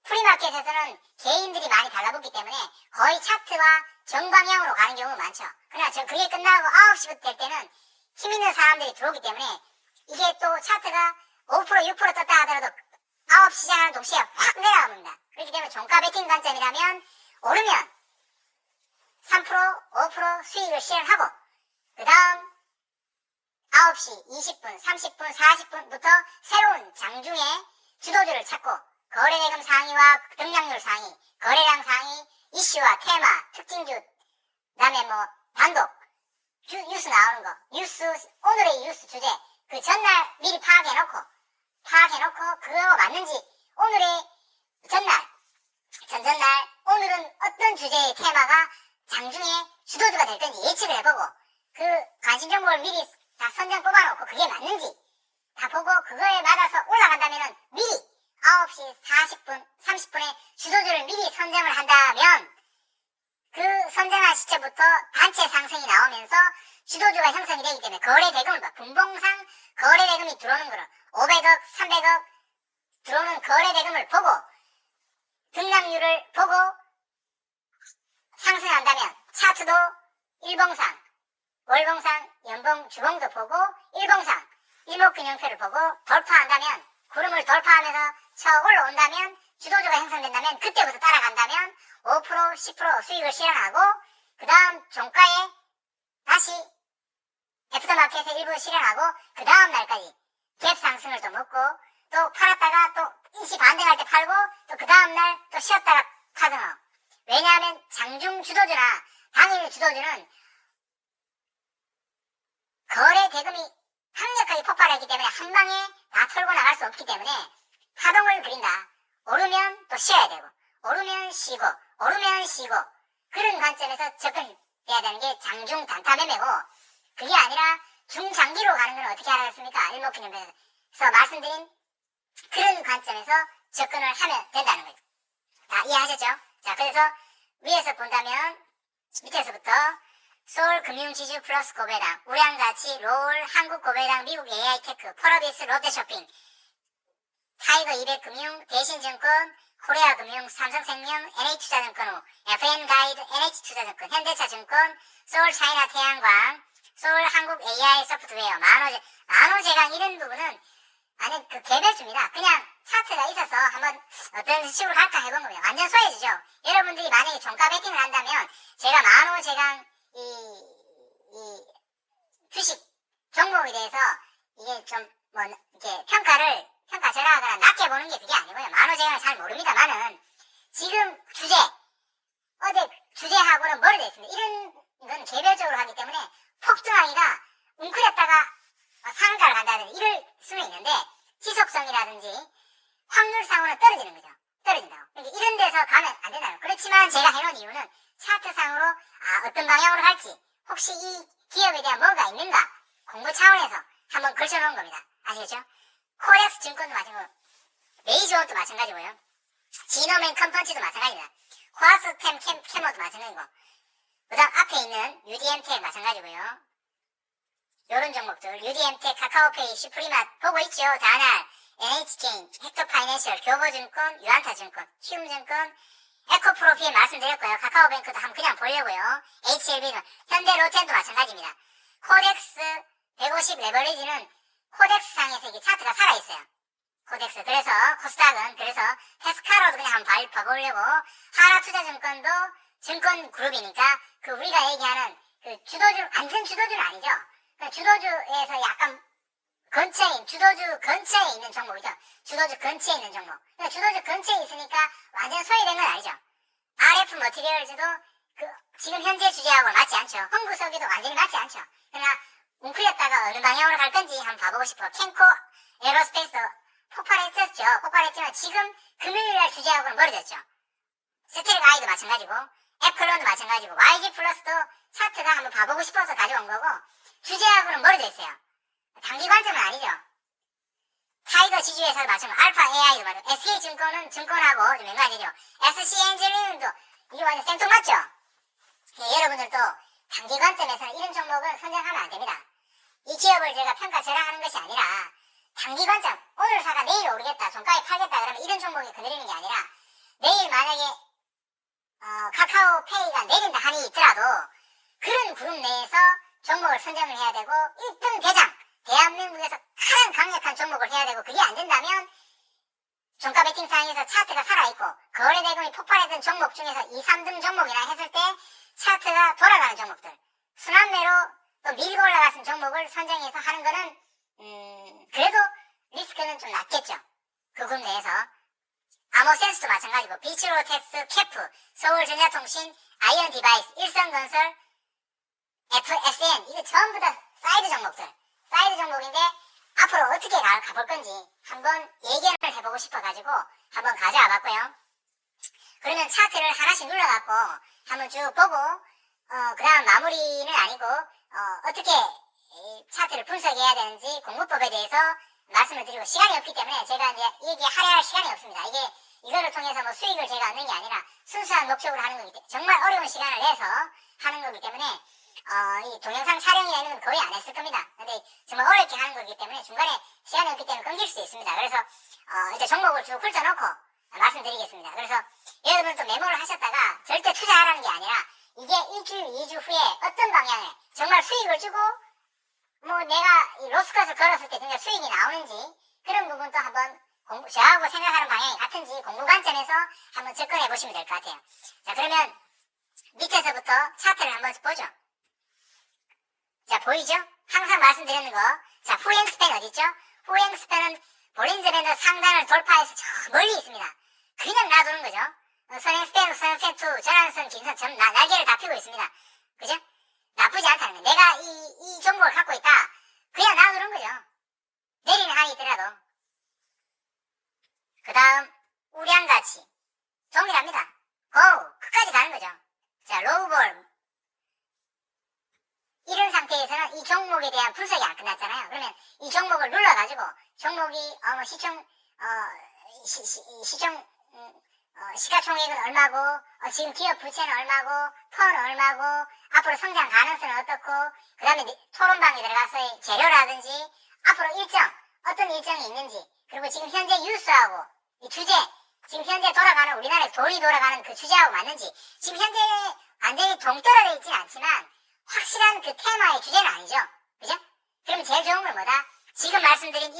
프리마켓에서는 개인들이 많이 달라붙기 때문에 거의 차트와 정방향으로 가는 경우가 많죠. 그러나 그게 끝나고 9시부터 될 때는 힘 있는 사람들이 들어오기 때문에 이게 또 차트가 5% 6% 떴다 하더라도 9시 시작하는 동시에 확 내려갑니다. 그렇기 때문에 종가 베팅 관점이라면 오르면 3%, 5% 수익을 실현하고 그 다음 9시, 20분, 30분, 40분부터 새로운 장중에 주도주를 찾고 거래대금 상위와 등락률 상위, 거래량 상위, 이슈와 테마, 특징주, 그 다음에 단독, 뉴스 나오는 거, 오늘의 뉴스 주제, 그 전날 미리 파악해놓고 그거와 맞는지 오늘의 전날, 전전날 오늘은 어떤 주제의 테마가 장중에 주도주가 될 건지 예측을 해보고 그 관심 정보를 미리 다 선정 뽑아놓고 그게 맞는지 다 보고 그거에 맞아서 올라간다면은 미리 9시 40분, 30분에 주도주를 미리 선정을 한다면 그 선정한 시점부터 단체 상승이 나오면서 주도주가 형성이 되기 때문에 거래대금을 분봉상 거래대금이 들어오는 거를 500억, 300억 들어오는 거래대금을 보고 등락률을 보고 상승한다면 차트도 일봉상, 월봉상, 연봉, 주봉도 보고 일봉상, 일목균형표를 보고 돌파한다면 구름을 돌파하면서 쳐 올라온다면 주도주가 형성된다면 그때부터 따라간다면 5%, 10% 수익을 실현하고 그 다음 종가에 다시 애프터마켓에 일부 실현하고 그 다음 날까지 갭 상승을 또 먹고 또 팔았다가 또 일시 반등할 때 팔고 또 그 다음 날 또 쉬었다가 파등하고. 왜냐하면 장중 주도주나 당일 주도주는 거래 대금이 강력하게 폭발했기 때문에 한 방에 다 털고 나갈 수 없기 때문에 파동을 그린다. 오르면 또 쉬어야 되고 오르면 쉬고 그런 관점에서 접근해야 되는 게 장중 단타 매매고, 그게 아니라 중장기로 가는 건 어떻게 알았습니까? 일목균형에서 말씀드린 그런 관점에서 접근을 하면 된다는 거예요. 다 이해하셨죠? 자, 그래서 위에서 본다면 밑에서부터 서울금융지주 플러스 고배당, 우량가치, 롤, 한국고배당, 미국 AI테크, 포로비스, 롯데쇼핑 타이거 200금융, 대신증권, 코리아금융, 삼성생명, NH투자증권 후 FN가이드, NH투자증권, 현대차증권, 서울차이나 태양광, 서울한국 AI 소프트웨어, 만호제강 이런 부분은 아니 그 개별주입니다. 그냥 차트가 있어서 한번 어떤 식으로 갈까 해본 겁니다. 완전 소외주죠. 여러분들이 만약에 종가 베팅을 한다면 제가 만호제강 이 주식 종목에 대해서 이게 좀 뭐 이렇게 평가절하하거나 낮게 보는 게 그게 아니고요. 만호제강을 잘 모릅니다만은 지금 어제 주제하고는 멀어져 있습니다. 이런 건 개별적으로 하기 때문에 폭등하기가 웅크렸다가 상한가를 간다든지 이럴 수는 있는데 지속성이라든지 확률상으로는 떨어지는 거죠. 떨어진다고. 그러니까 이런 데서 가면 안 된다는. 그렇지만 제가 해놓은 이유는 차트상으로 어떤 방향으로 갈지 혹시 이 기업에 대한 뭔가 있는가 공부 차원에서 한번 걸쳐놓은 겁니다. 아시겠죠? 코렉스 증권도 마찬가지고 메이저도 마찬가지고요. 지노맨 컴펀치도 마찬가지입니다. 화스템 캐머도 마찬가지고 그 다음 앞에 있는 UDM텍 마찬가지고요. 요런 종목들 UDM텍, 카카오페이, 슈프리맛 보고 있죠. 다날, NH게임, 헥토파이낸셜, 교보증권, 유안타증권, 키움증권, 에코프로피에 말씀드렸고요. 카카오뱅크도 한번 그냥 보려고요. HLB는 현대로텐도 마찬가지입니다. 코덱스 150 레버리지는 코덱스 상에서 이게 차트가 살아있어요. 코덱스. 그래서 코스닥은 그래서 테스카로도 그냥 한번 봐보려고 하나투자증권도 증권그룹이니까 그 우리가 얘기하는 그 주도주 완전 주도주는 아니죠. 그 주도주에서 약간 주도주 근처에 있는 종목이죠. 주도주 근처에 있는 종목. 그러니까 주도주 근처에 있으니까 완전 소외된 건 아니죠. RF 머티리얼즈도 지금 현재 주제하고 맞지 않죠. 흥구석이도 완전히 맞지 않죠. 그러나 뭉클렸다가 어느 방향으로 갈 건지 한번 봐보고 싶어. 캔코 에어로스페이스도 폭발했었죠. 폭발했지만 지금 금요일날 주제하고는 멀어졌죠. 스텔 가이도 마찬가지고 애플론도 마찬가지고 YG 플러스도 차트가 한번 봐보고 싶어서 가져온 거고 주제하고는 멀어져 있어요. 단기 관점은 아니죠. 타이거 지주에서 마찬가지고 알파 AI도 말이고 SK증권은 증권하고 좀 연관되죠. SC엔지니어링도 이게 완전 생뚱맞죠. 여러분들도 단기 관점에서는 이런 종목은 선정하면 안 됩니다. 이 기업을 제가 평가절하하는 것이 아니라 단기 관점, 오늘 사가 내일 오르겠다, 종가에 팔겠다 그러면 이런 종목이 거느리는 게 아니라 내일 만약에 카카오페이가 내린다 한이 있더라도 그런 그룹 내에서 종목을 선정을 해야 되고 1등 대장, 대한민국에서 가장 강력한 종목을 해야 되고 그게 안 된다면 종가 베팅상에서 차트가 살아있고 거래 대금이 폭발했던 종목 중에서 2, 3등 종목이나 했을 때 차트가 돌아가는 종목들 순환매로 또 밀고 올라가는 종목을 선정해서 하는 거는 그래도 리스크는 좀 낮겠죠. 그 그룹 내에서 아모센스도 마찬가지고 비치로텍스, 캐프, 서울전자통신, 아이언디바이스, 일성건설, FSN 이거 전부 다 사이드 종목들 사이드 종목인데 앞으로 어떻게 가볼 건지 한번 예견을 해보고 싶어가지고 한번 가져와 봤고요. 그러면 차트를 하나씩 눌러갖고 한번 쭉 보고 그 다음 마무리는 아니고 어떻게 차트를 분석해야 되는지 공부법에 대해서 말씀을 드리고 시간이 없기 때문에 제가 이제 얘기하려 할 시간이 없습니다. 이거를 통해서 뭐 수익을 제가 얻는 게 아니라 순수한 목적으로 하는 거기 때문에 정말 어려운 시간을 내서 하는 거기 때문에 이 동영상 촬영이라는 건 거의 안 했을 겁니다. 근데 정말 어렵게 하는 거기 때문에 중간에 시간이 없기 때문에 끊길 수도 있습니다. 그래서 이제 종목을 쭉 훑어놓고 말씀드리겠습니다. 그래서 여러분은 또 메모를 하셨다가 절대 투자하라는 게 아니라 이게 1주, 2주 후에 어떤 방향에 정말 수익을 주고 뭐 내가 로스컷을 걸었을 때 진짜 수익이 나오는지 그런 부분도 한번 저하고 생각하는 방향이 같은지 공부 관점에서 한번 접근해 보시면 될 것 같아요. 자, 그러면 밑에서부터 차트를 한번 보죠. 자, 보이죠? 항상 말씀드리는 거. 자, 후행스팬 어디있죠? 후행스팬은 볼린저 밴드 상단을 돌파해서 저 멀리 있습니다. 그냥 놔두는 거죠. 선행스팬, 선행스팬 2, 전환선, 긴선, 날개를 다 펴고 있습니다. 그죠? 나쁘지 않다는 거예요. 내가 이 종목을 갖고 있다. 그냥 놔두는 거죠. 내리는 한이 있더라도. 그 다음, 우량가치. 동일합니다. 고! 끝까지 가는 거죠. 자, 로우볼. 이런 상태에서는 이 종목에 대한 분석이 안 끝났잖아요. 그러면 이 종목을 눌러가지고, 종목이, 시가총액은 얼마고, 지금 기업 부채는 얼마고, 펀은 얼마고, 앞으로 성장 가능성은 어떻고, 그 다음에 토론방에 들어가서 재료라든지, 앞으로 어떤 일정이 있는지, 그리고 지금 현재 뉴스하고 이 주제, 지금 현재 돌아가는 우리나라에 돈이 돌아가는 그 주제하고 맞는지, 지금 현재 완전히 동떨어져 있진 않지만 확실한 그 테마의 주제는 아니죠. 그죠? 그럼 제일 좋은 건 뭐다? 지금 말씀드린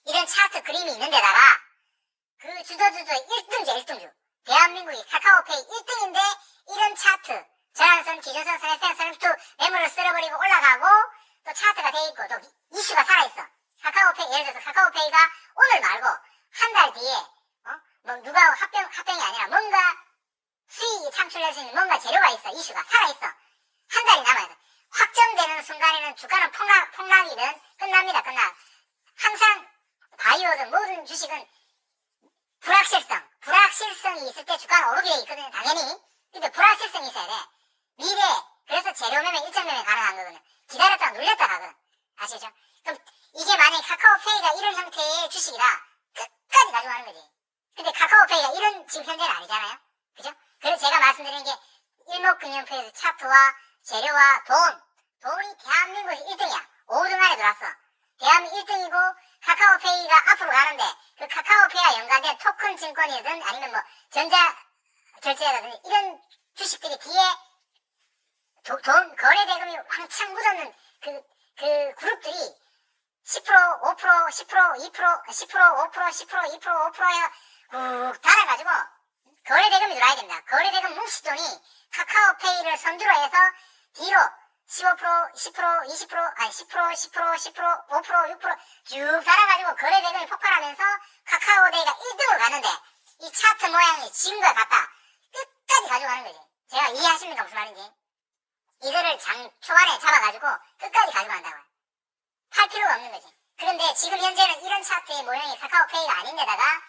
이런 차트 그림이 있는 데다가 그 주저주저의 1등주, 1등주. 대한민국이 카카오페이 1등인데 이런 차트, 전환선, 기준선, 선행선, 선행투, 매물을 쓸어버리고 올라가고 또 차트가 돼 있고 또 이슈가 살아있어. 카카오페이, 예를 들어서 카카오페이가 오늘 말고 한 달 뒤에 뭐 누가 합병이 아니라 뭔가 수익이 창출될 수 있는 뭔가 재료가 있어. 이슈가 살아있어. 한 달이 남아있어. 확정되는 순간에는 주가는 폭락이든 끝납니다. 항상 바이오든 모든 주식은 불확실성이 있을 때 주가는 오르게 돼 있거든요. 당연히. 근데 불확실성이 있어야 돼. 미래, 그래서 재료 매매, 일정 매매 가능한 거거든요. 기다렸다가 눌렸다 가거든. 아시죠? 그럼 이게 만약에 카카오페이가 이런 형태의 주식이라 끝까지 가져가는 거지. 근데 카카오페이가 이런 지금 현재는 아니잖아요. 그죠? 그래서 제가 말씀드리는 게 일목균형표에서 차트와 재료와 돈이 대한민국에서 1등이야. 5등 안에 들어왔어. 대한민국 1등이고 카카오페이가 앞으로 가는데 그 카카오페이와 연관된 토큰 증권이든 아니면 뭐 전자 결제라든지 이런 주식들이 뒤에 돈 거래 대금이 왕창 묻었는 그 그룹들이 10%, 5%, 10%, 2%, 10%, 5%, 10%, 2%, 5%에 꾹 달아가지고 거래 대금이 들어와야 됩니다. 거래 대금 뭉치돈이 카카오페이를 선두로 해서 뒤로 15%, 10%, 20%, 아니 10%, 10%, 10%, 5%, 6%쭉 달아가지고 거래 대금이 폭발하면서 카카오데이가 1등으로 가는데 이 차트 모양이 지금과 같다. 끝까지 가져가는 거지. 제가 이해하십니까? 무슨 말인지. 이거를 장 초반에 잡아가지고 끝까지 가져간다고요. 팔 필요가 없는 거지. 그런데 지금 현재는 이런 차트의 모양이 카카오페이가 아닌데다가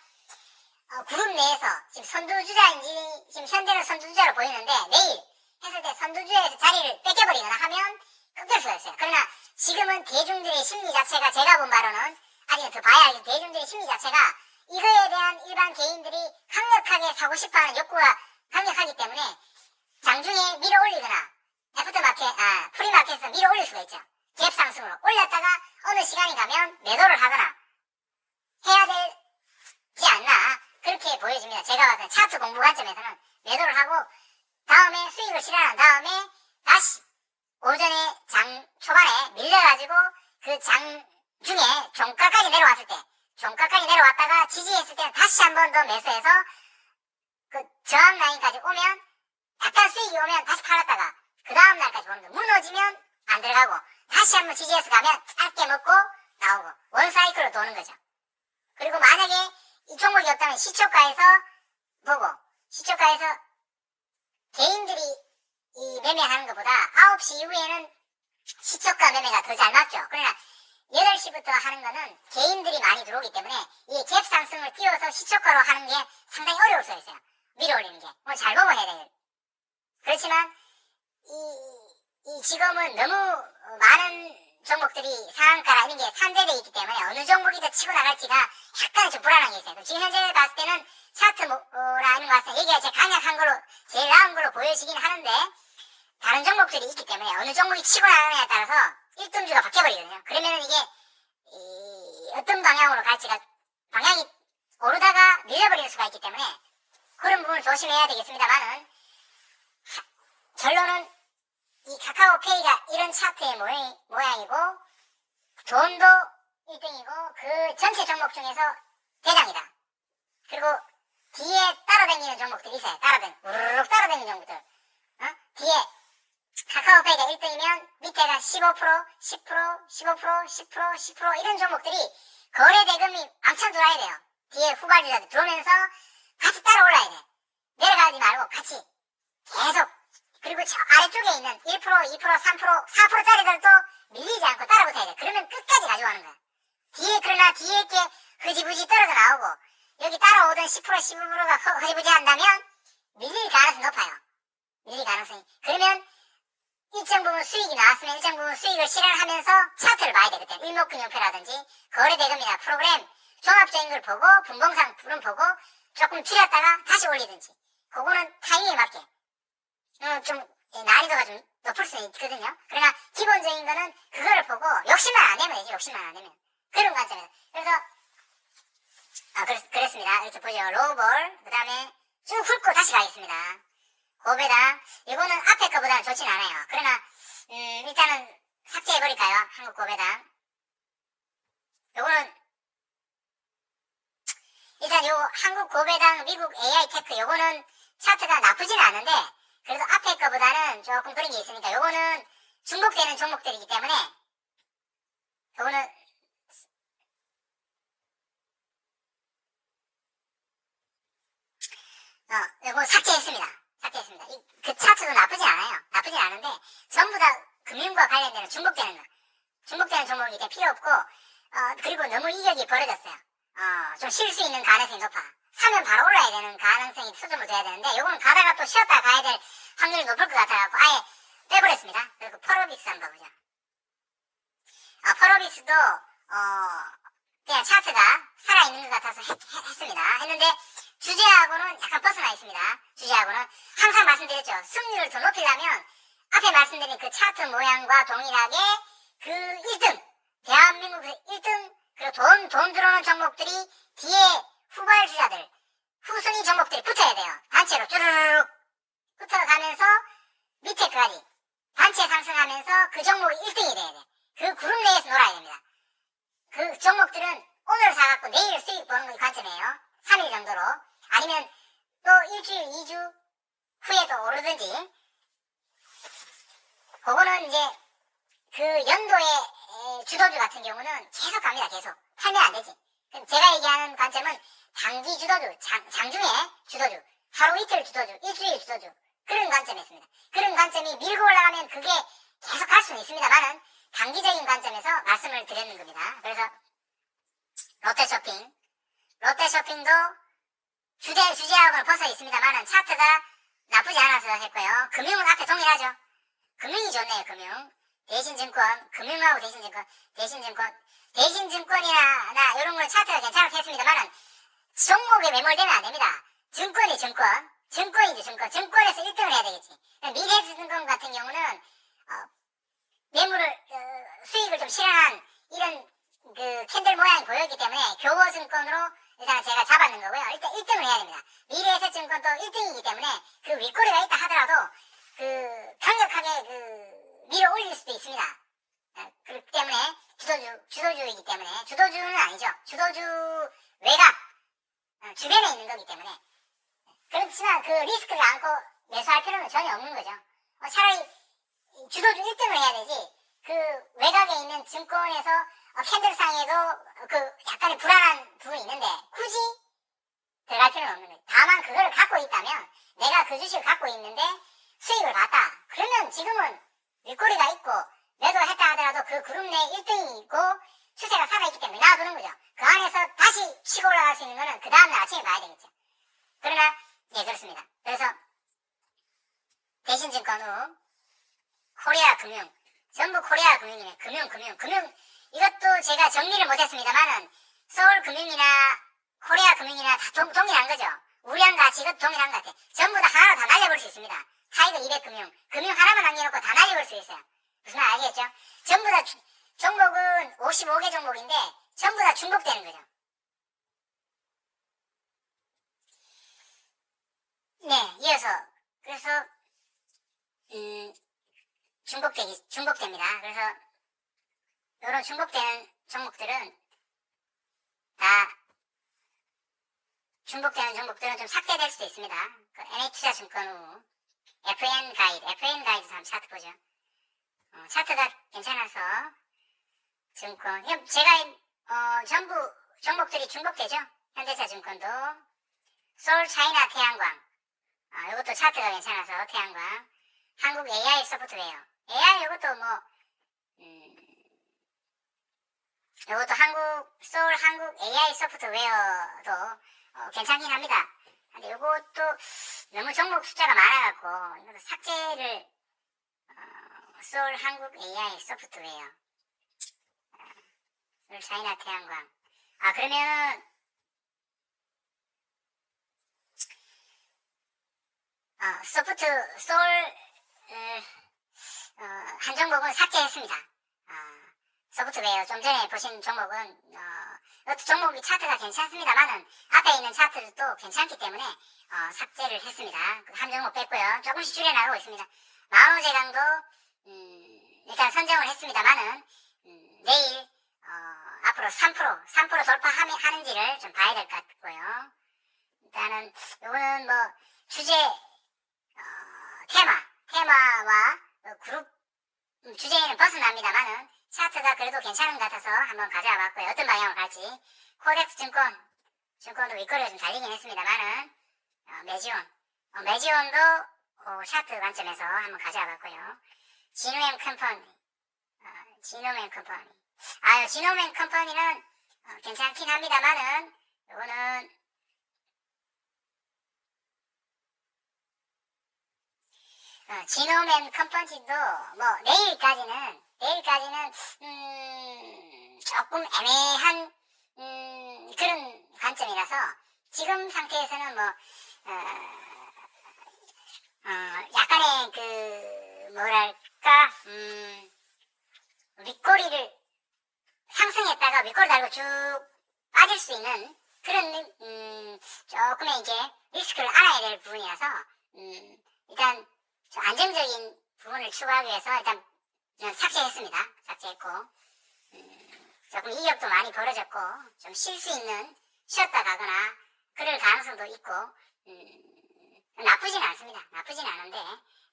그룹 내에서 지금 선두주자인지 지금 현재는 선두주자로 보이는데 내일 했을 때 선두주자에서 자리를 뺏겨버리거나 하면 끊길 수가 있어요. 그러나 지금은 대중들의 심리 자체가 제가 본 바로는 아직 더 봐야 알죠. 대중들의 심리 자체가 이거에 대한 일반 개인들이 강력하게 사고 싶어하는 욕구가 강력하기 때문에 장중에 밀어 올리거나 프리마켓에서 밀어 올릴 수가 있죠. 갭 상승으로 올렸다가 어느 시간이 가면 매도를 하거나 해야 되지 않나 그렇게 보여집니다. 제가 봤을 때 차트 공부 관점에서는 매도를 하고 다음에 수익을 실현한 다음에 다시 오전에 장 초반에 밀려가지고 그 장 중에 종가까지 내려왔을 때 종가까지 내려왔다가 지지했을 때는 다시 한 번 더 매수해서 그 저항 라인까지 오면 약간 수익이 오면 다시 팔았다가 그 다음 날까지 보는 거 무너지면 안 들어가고 다시 한번 지지해서 가면 짧게 먹고 나오고 원사이클로 도는 거죠. 그리고 만약에 이 종목이 없다면 시초가에서 보고 시초가에서 개인들이 이 매매하는 것보다 9시 이후에는 시초가 매매가 더 잘 맞죠. 그러나 8시부터 하는 거는 개인들이 많이 들어오기 때문에 이 갭 상승을 띄워서 시초가로 하는 게 상당히 어려울 수 있어요. 밀어 올리는 게. 뭐 잘 보고 해야 돼요. 그렇지만 이 지금은 너무 많은 종목들이 상한가라 이런 게 산재되어 있기 때문에 어느 종목이 더 치고 나갈지가 약간 좀 불안한 게 있어요. 지금 현재 봤을 때는 차트라는 것은 얘기가 제일 강력한 걸로 제일 나은 걸로 보여지긴 하는데 다른 종목들이 있기 때문에 어느 종목이 치고 나가느냐에 따라서 1등주가 바뀌어버리거든요. 그러면은 이게 어떤 방향으로 갈지가 방향이 오르다가 밀려버릴 수가 있기 때문에 그런 부분을 조심해야 되겠습니다만은 결론은 이 카카오페이가 이런 차트의 모양이고 돈도 1등이고 그 전체 종목 중에서 대장이다. 그리고 뒤에 따라다니는 종목들이 있어요. 우르륵 따라다니는 종목들. 뒤에 카카오페이가 1등이면 밑에가 15%, 10%, 15%, 10%, 10% 이런 종목들이 거래 대금이 왕창 들어와야 돼요. 뒤에 후발주자들 들어오면서 같이 따라 올라야 돼. 내려가지 말고 같이 계속. 그리고 저 아래쪽에 있는 1%, 2%, 3%, 4%짜리들도 밀리지 않고 따라붙어야 돼. 그러면 끝까지 가져가는 거야. 그러나 뒤에 게 흐지부지 떨어져 나오고 여기 따라오던 10%, 15%가 흐지부지 한다면 밀릴 가능성이 높아요. 밀릴 가능성이. 그러면 일정 부분 수익이 나왔으면 일정 부분 수익을 실현하면서 차트를 봐야 돼. 그때 일목균형표라든지 거래대금이나 프로그램 종합적인 걸 보고 분봉상 부름 보고 조금 줄였다가 다시 올리든지 그거는 타이밍에 맞게 좀 난이도가 좀 높을 수 있거든요. 그러나 기본적인 거는 그거를 보고 욕심만 안 내면 되지. 욕심만 안 내면 그런 관점에서. 그래서 훑겠습니다. 이렇게 보죠. 로우볼, 그 다음에 쭉 훑고 다시 가겠습니다. 고배당, 이거는 앞에 거보다는 좋진 않아요. 그러나 일단은 삭제해버릴까요? 한국 고배당. 요거는 일단 요 한국 고배당, 미국 AI 테크, 요거는 차트가 나쁘진 않은데 그래도 앞에 거보다는 조금 그런 게 있으니까 요거는 중복되는 종목들이기 때문에 요거는 요거 삭제했습니다. 그 차트도 나쁘진 않아요. 나쁘진 않은데 전부 다 금융과 관련되는 중복되는 종목이기 때문에 필요 없고 그리고 너무 이격이 벌어졌어요. 좀 쉴 수 있는 가능성이 높아. 사면 바로 올라야 되는 가능성이 초점을 둬야 되는데 요거는 가다가 또 쉬었다 가야 될 확률이 높을 것 같아갖고 아예 빼버렸습니다. 그리고 펄어비스 한번 보자. 펄어비스도 그냥 차트가 살아있는 것 같아서 했습니다. 했는데 주제하고는 약간 벗어나 있습니다. 주제하고는 항상 말씀드렸죠. 승률을 더 높이려면 앞에 말씀드린 그 차트 모양과 동일하게 그 1등, 대한민국에서 1등, 그리고 돈 들어오는 종목들이 뒤에 후발주자들, 후순위 종목들이 붙어야 돼요. 단체로 쭈르륵 붙어가면서 밑에 그까지 단체 상승하면서 그 종목이 1등이 돼야 돼. 그 그룹 내에서 놀아야 됩니다. 그 종목들은 오늘 사갖고 내일 수익 보는 게 관점이에요. 3일 정도로. 아니면 또 일주일, 2주 후에도 오르든지. 그거는 이제 그 연도의 주도주 같은 경우는 계속 갑니다. 계속. 팔면 안 되지. 그럼 제가 얘기하는 관점은 단기 주도주, 장중에 주도주, 하루 이틀 주도주, 일주일 주도주. 그런 관점이었습니다. 그런 관점이 밀고 올라가면 그게 계속 갈 수는 있습니다만은 단기적인 관점에서 말씀을 드렸는 겁니다. 그래서 롯데쇼핑도 주제하고는 벗어 있습니다만은 차트가 나쁘지 않아서 했고요. 금융은 앞에 동일하죠. 금융이 좋네요. 금융. 대신증권, 금융하고 대신증권이나 이런 건 차트가 괜찮아서 했습니다만은 종목에 매몰되면 안 됩니다. 증권이죠. 증권에서 1등을 해야 되겠지. 미래증권 같은 경우는 수익을 좀 실현한 이런 그 캔들 모양이 보였기 때문에 교보증권으로 일단 제가 잡았는 거고요. 일단 1등을 해야 됩니다. 미래에셋증권도 1등이기 때문에 그 윗꼬리가 있다 하더라도 그 강력하게 밀어 올릴 수도 있습니다. 그렇기 때문에 주도주이기 때문에 주도주는 아니죠. 주도주 외곽 주변에 있는 거기 때문에 그렇지만 그 리스크를 안고 매수할 필요는 전혀 없는 거죠. 차라리 주도주 1등을 해야 되지 그 외곽에 있는 증권에서 캔들상에도 그 약간의 불안한 부분이 있는데 굳이 들어갈 필요는 없는 거예요. 다만 그걸 갖고 있다면 내가 그 주식을 갖고 있는데 수익을 봤다. 그러면 지금은 윗꼬리가 있고 매도했다 하더라도 그 그룹 내 1등이 있고 추세가 살아있기 때문에 놔두는 거죠. 그 안에서 다시 치고 올라갈 수 있는 거는 그 다음날 아침에 봐야 되겠죠. 그러나 그렇습니다. 그래서 대신증권 후 코리아금융 전부 코리아금융이네. 금융 이것도 제가 정리를 못했습니다만은 서울금융이나 코리아금융이나 다 동일한 거죠. 우량 가치 이것도 동일한 것 같아. 전부 다 하나로 다 날려볼 수 있습니다. 타이거 200금융 하나만 남겨놓고 다 날려볼 수 있어요. 무슨 말 아시겠죠? 전부 다 종목은 55개 종목인데 전부 다 중복되는 거죠. 네, 이어서 그래서 중복됩니다. 그래서 이런 중복되는 종목들은 좀 삭제될 수도 있습니다. 그 NH투자증권 후 FN 가이드 한번 차트 보죠. 차트가 괜찮아서 증권 전부 종목들이 중복되죠. 현대차증권도 서울차이나 태양광 이것도 차트가 괜찮아서 태양광 한국 AI 소프트웨어 이것도 이것도 서울 한국 AI 소프트웨어도 괜찮긴 합니다. 근데 이것도 너무 종목 숫자가 많아갖고 이것도 삭제를 서울 한국 AI 소프트웨어 서울 차이나 태양광 그러면 서울 한 종목은 삭제했습니다. 소프트웨어 좀 전에 보신 종목은 이것도 종목이 차트가 괜찮습니다만은 앞에 앞에 있는 차트도 괜찮기 때문에 삭제를 했습니다. 한 종목 뺐고요. 조금씩 줄여나가고 있습니다. 만호제강도 일단 선정을 했습니다만은 내일 앞으로 3% 돌파하는지를 좀 봐야 될 것 같고요. 일단은 요거는 뭐 주제 테마와 그룹 주제에는 벗어납니다만은 차트가 그래도 괜찮은 것 같아서 한번 가져와 봤고요. 어떤 방향으로 갈지. 코덱스 증권도 윗거리가 좀 달리긴 했습니다만은 매지온도 차트 관점에서 한번 가져와 봤고요. 지노맨 컴퍼니는 괜찮긴 합니다만은 요거는 지노맨 컴퍼니도 뭐 내일까지는 조금 애매한 그런 관점이라서 지금 상태에서는 뭐 약간의 그 뭐랄까 윗꼬리를 상승했다가 윗꼬리 달고 쭉 빠질 수 있는 그런 조금의 이제 리스크를 알아야 될 부분이라서 일단 좀 안정적인 부분을 추구하기 위해서 일단 삭제했습니다. 삭제했고 조금 이격도 많이 벌어졌고 좀 쉴 수 있는 쉬었다 가거나 그럴 가능성도 있고 나쁘진 않습니다. 나쁘진 않은데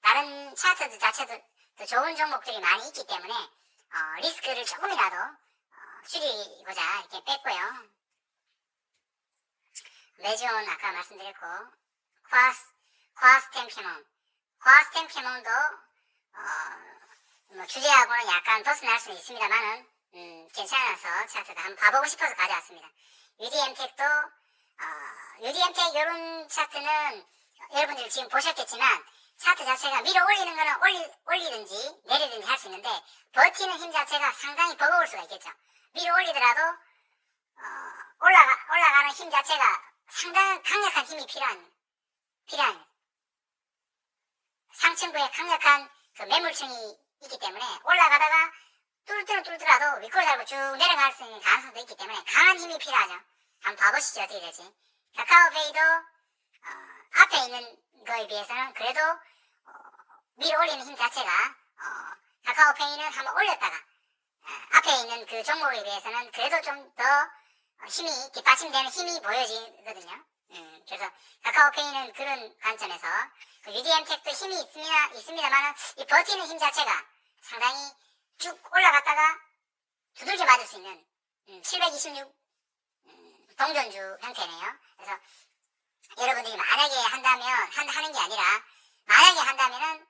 다른 차트 자체도 더 좋은 종목들이 많이 있기 때문에 리스크를 조금이라도 줄이고자 이렇게 뺐고요. 매지온 아까 말씀드렸고 과스템캐몬도 뭐 주제하고는 약간 벗어날 수는 있습니다만은 괜찮아서 차트가 한번 봐보고 싶어서 가져왔습니다. UDM텍 이런 차트는 여러분들 지금 보셨겠지만 차트 자체가 밀어 올리는 거는 올리든지 내리든지 할 수 있는데 버티는 힘 자체가 상당히 버거울 수가 있겠죠. 밀어 올리더라도 올라가는 힘 자체가 상당히 강력한 힘이 필요한 상층부에 강력한 그 매물층이 있기 때문에 올라가다가 뚫더라도 윗골 달고 쭉 내려갈 수 있는 가능성도 있기 때문에 강한 힘이 필요하죠. 한번 봐보시죠. 어떻게 될지. 카카오페이도 앞에 있는 거에 비해서는 그래도 밀어 올리는 힘 자체가 카카오페이는 한번 올렸다가 앞에 있는 그 종목에 비해서는 그래도 좀 더 힘이 뒷받침되는 힘이 보여지거든요. 그래서 카카오페이는 그런 관점에서 UDM텍도 힘이 있습니다만 이 버티는 힘 자체가 상당히 쭉 올라갔다가 두들겨 맞을 수 있는 726 동전주 형태네요. 그래서 여러분들이 만약에 하는 게 아니라 만약에 한다면은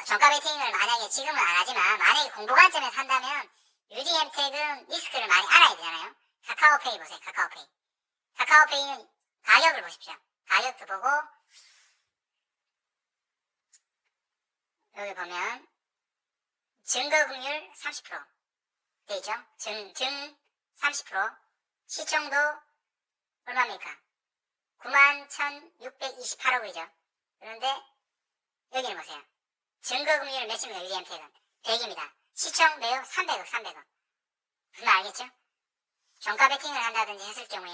종가 베팅을 만약에 지금은 안 하지만 만약에 공부 관점에서 한다면 UDM텍은 리스크를 많이 알아야 되잖아요. 카카오페이 보세요. 카카오페이는 가격을 보십시오. 가격도 보고 여기 보면 증거금률 30% 되죠. 증 30% 시총도 얼마입니까? 91,628억이죠. 그런데 여기는 보세요. 증거금률 몇입니까? UDM텍은 100입니다. 시총 매우 300억. 무슨 말 알겠죠? 종가 베팅을 한다든지 했을 경우에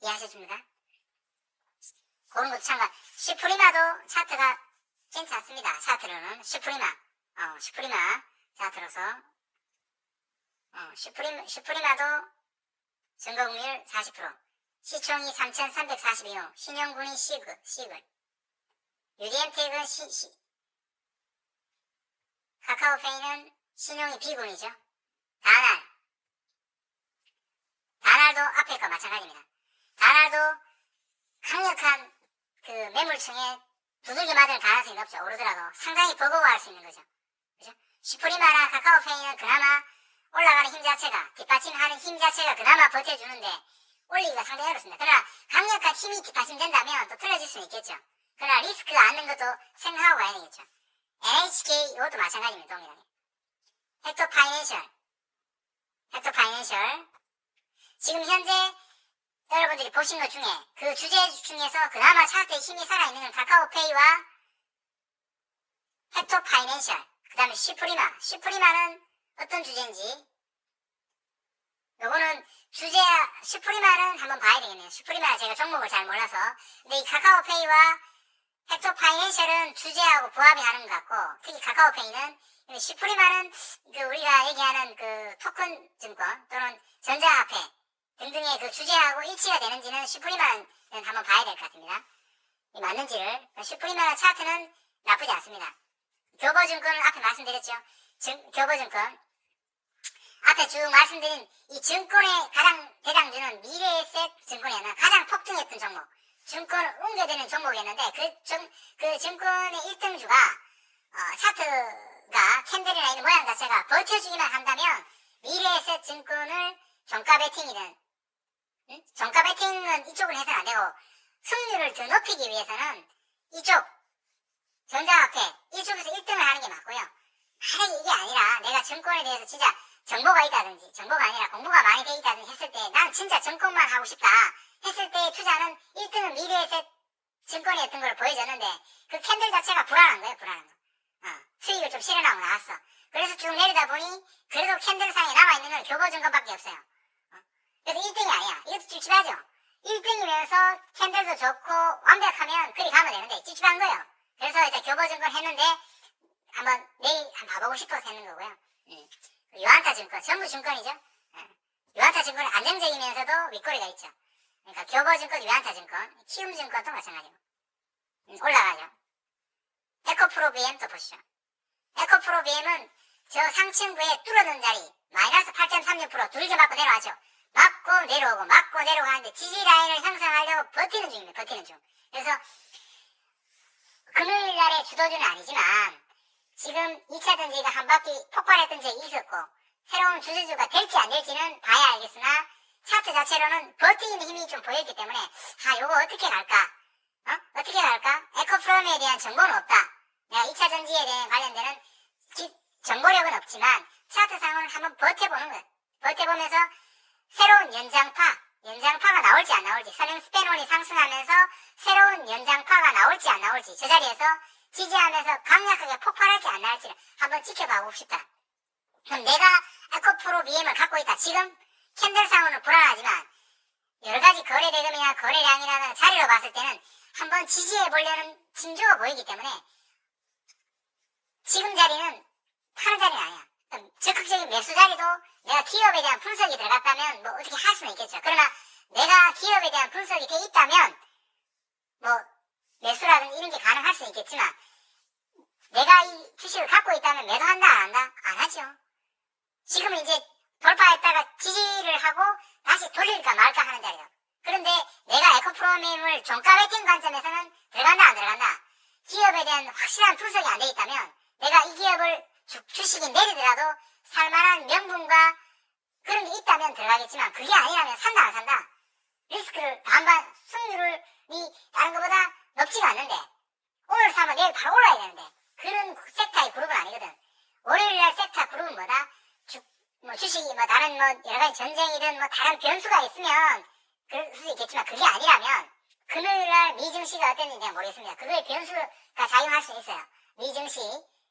이해하셨습니까? 그런 것도 참가. 슈프리마도 차트가 괜찮습니다. 차트로는 슈프리마 차트로서 슈프리마도 증거금률 40% 시총이 3,342억 신용분이 C글 UDM텍은 카카오페이는 신용이 B군이죠. 다날도 앞에 거 마찬가지입니다. 다날도 강력한 그 매물층에 두들겨 맞을 가능성이 높죠. 오르더라도 상당히 버거워할 수 있는 거죠. 그죠? 슈프리마나 카카오페이는 그나마 올라가는 힘 자체가 뒷받침하는 힘 자체가 그나마 버텨주는데 올리기가 상당히 어렵습니다. 그러나 강력한 힘이 뒷받침된다면 또 틀어질 수는 있겠죠. 그러나 리스크가 않는 것도 생각하고 가야 되겠죠. NHK 이것도 마찬가지입니다. 동일하게. 헥토파이낸셜 지금 현재 여러분들이 보신 것 중에 그 주제 중에서 그나마 차트에 힘이 살아있는 건 카카오페이와 헥토파이낸셜 그 다음에 슈프리마는 어떤 주제인지 요거는 슈프리마는 한번 봐야 되겠네요. 슈프리마 제가 종목을 잘 몰라서. 근데 이 카카오페이와 헥토파이낸셜은 주제하고 부합이 하는 것 같고, 특히 카카오페이는, 슈프리마는 우리가 얘기하는 토큰 증권 또는 전자화폐 등등의 주제하고 일치가 되는지는 슈프리마는 한번 봐야 될 것 같습니다. 맞는지를. 슈프리마나 차트는 나쁘지 않습니다. 교보증권은 앞에 말씀드렸죠. 교보증권. 앞에 쭉 말씀드린 이 증권의 가장 대장주는 미래에셋 증권이었나 가장 폭등했던 종목. 증권을 옮겨되는 종목이었는데 그 증권의 1등주가 차트가 캔들이나 있는 모양 자체가 버텨주기만 한다면 미래에셋 증권을 종가 베팅이든 종가 베팅은 이쪽은 해서는 안 되고 승률을 더 높이기 위해서는 이쪽 전자화폐 이쪽에서 1등을 하는 게 맞고요. 만약에 이게 아니라 내가 증권에 대해서 진짜 정보가 있다든지 정보가 아니라 공부가 많이 돼 있다든지 했을 때 난 진짜 증권만 하고 싶다 했을 때 투자는 1등은 미래에셋 증권이었던 걸 보여줬는데 그 캔들 자체가 불안한 거예요. 불안한 거. 수익을 좀 실현하고 나왔어. 그래서 쭉 내리다 보니 그래도 캔들상에 남아있는 건 교보증권밖에 없어요. 그래서 1등이 아니야. 이것도 찝찝하죠. 1등이면서 캔들도 좋고 완벽하면 그리 가면 되는데 찝찝한 거예요. 그래서 일단 교보증권 했는데 한번 내일 한번 봐보고 싶어서 했는 거고요. 유한타증권 전부 증권이죠. 유한타증권은 안정적이면서도 윗꼬리가 있죠. 그러니까 교보증권, 유한타증권, 키움증권도 마찬가지고 올라가죠. 에코프로비엠도 보시죠. 에코프로비엠은 저 상층부에 뚫어놓은 자리 마이너스 8.36% 두들겨 맞고 내려왔죠. 맞고 내려오고 맞고 내려오고 하는데 지지라인을 형성하려고 버티는 중입니다. 버티는 중. 그래서 금요일날의 주도주는 아니지만 지금 2차 전지가 한 바퀴 폭발했던 적이 있었고 새로운 주도주가 될지 안 될지는 봐야 알겠으나 차트 자체로는 버티는 힘이 좀 보였기 때문에 요거 어떻게 갈까? 어떻게 갈까? 에코프롬에 대한 정보는 없다. 내가 2차 전지에 대한 관련되는 정보력은 없지만 차트상으로 한번 버텨보는 거예요. 버텨보면서 새로운 연장파가 나올지 안 나올지 서명 스페논이 상승하면서 새로운 연장파가 나올지 안 나올지 저 자리에서 지지하면서 강력하게 폭발할지 안 나올지를 한번 지켜보고 싶다. 그럼 내가 에코프로비엠을 갖고 있다. 지금 캔들상으로는 불안하지만 여러가지 거래대금이나 거래량이라는 자리로 봤을 때는 한번 지지해보려는 징조가 보이기 때문에 지금 자리는 파는 자리는 아니야. 적극적인 매수 자리도 내가 기업에 대한 분석이 들어갔다면 뭐 어떻게 할 수는 있겠죠. 그러나 내가 기업에 대한 분석이 돼 있다면 뭐 매수라든지 이런 게 가능할 수는 있겠지만 내가 이 주식을 갖고 있다면 매도한다 안 한다? 안 하죠. 지금은 이제 돌파했다가 지지를 하고 다시 돌릴까 말까 하는 자리야. 그런데 내가 에코프로미엠을 종가 베팅 관점에서는 들어간다 안 들어간다? 기업에 대한 확실한 분석이 안 돼 있다면 내가 이 기업을 주식이 내리더라도 살만한 명분과 그런 게 있다면 들어가겠지만 그게 아니라면 산다 안 산다? 리스크를 반반 승률이 다른 것보다 높지가 않는데 오늘 사면 내일 바로 올라야 되는데 그런 섹터의 그룹은 아니거든. 월요일날 섹터 그룹은 뭐다? 주식이 다른 여러가지 전쟁이든 다른 변수가 있으면 그럴 수 있겠지만 그게 아니라면 금요일날 미증시가 어땠는지 내가 모르겠습니다. 그거에 변수가 작용할 수 있어요. 미증시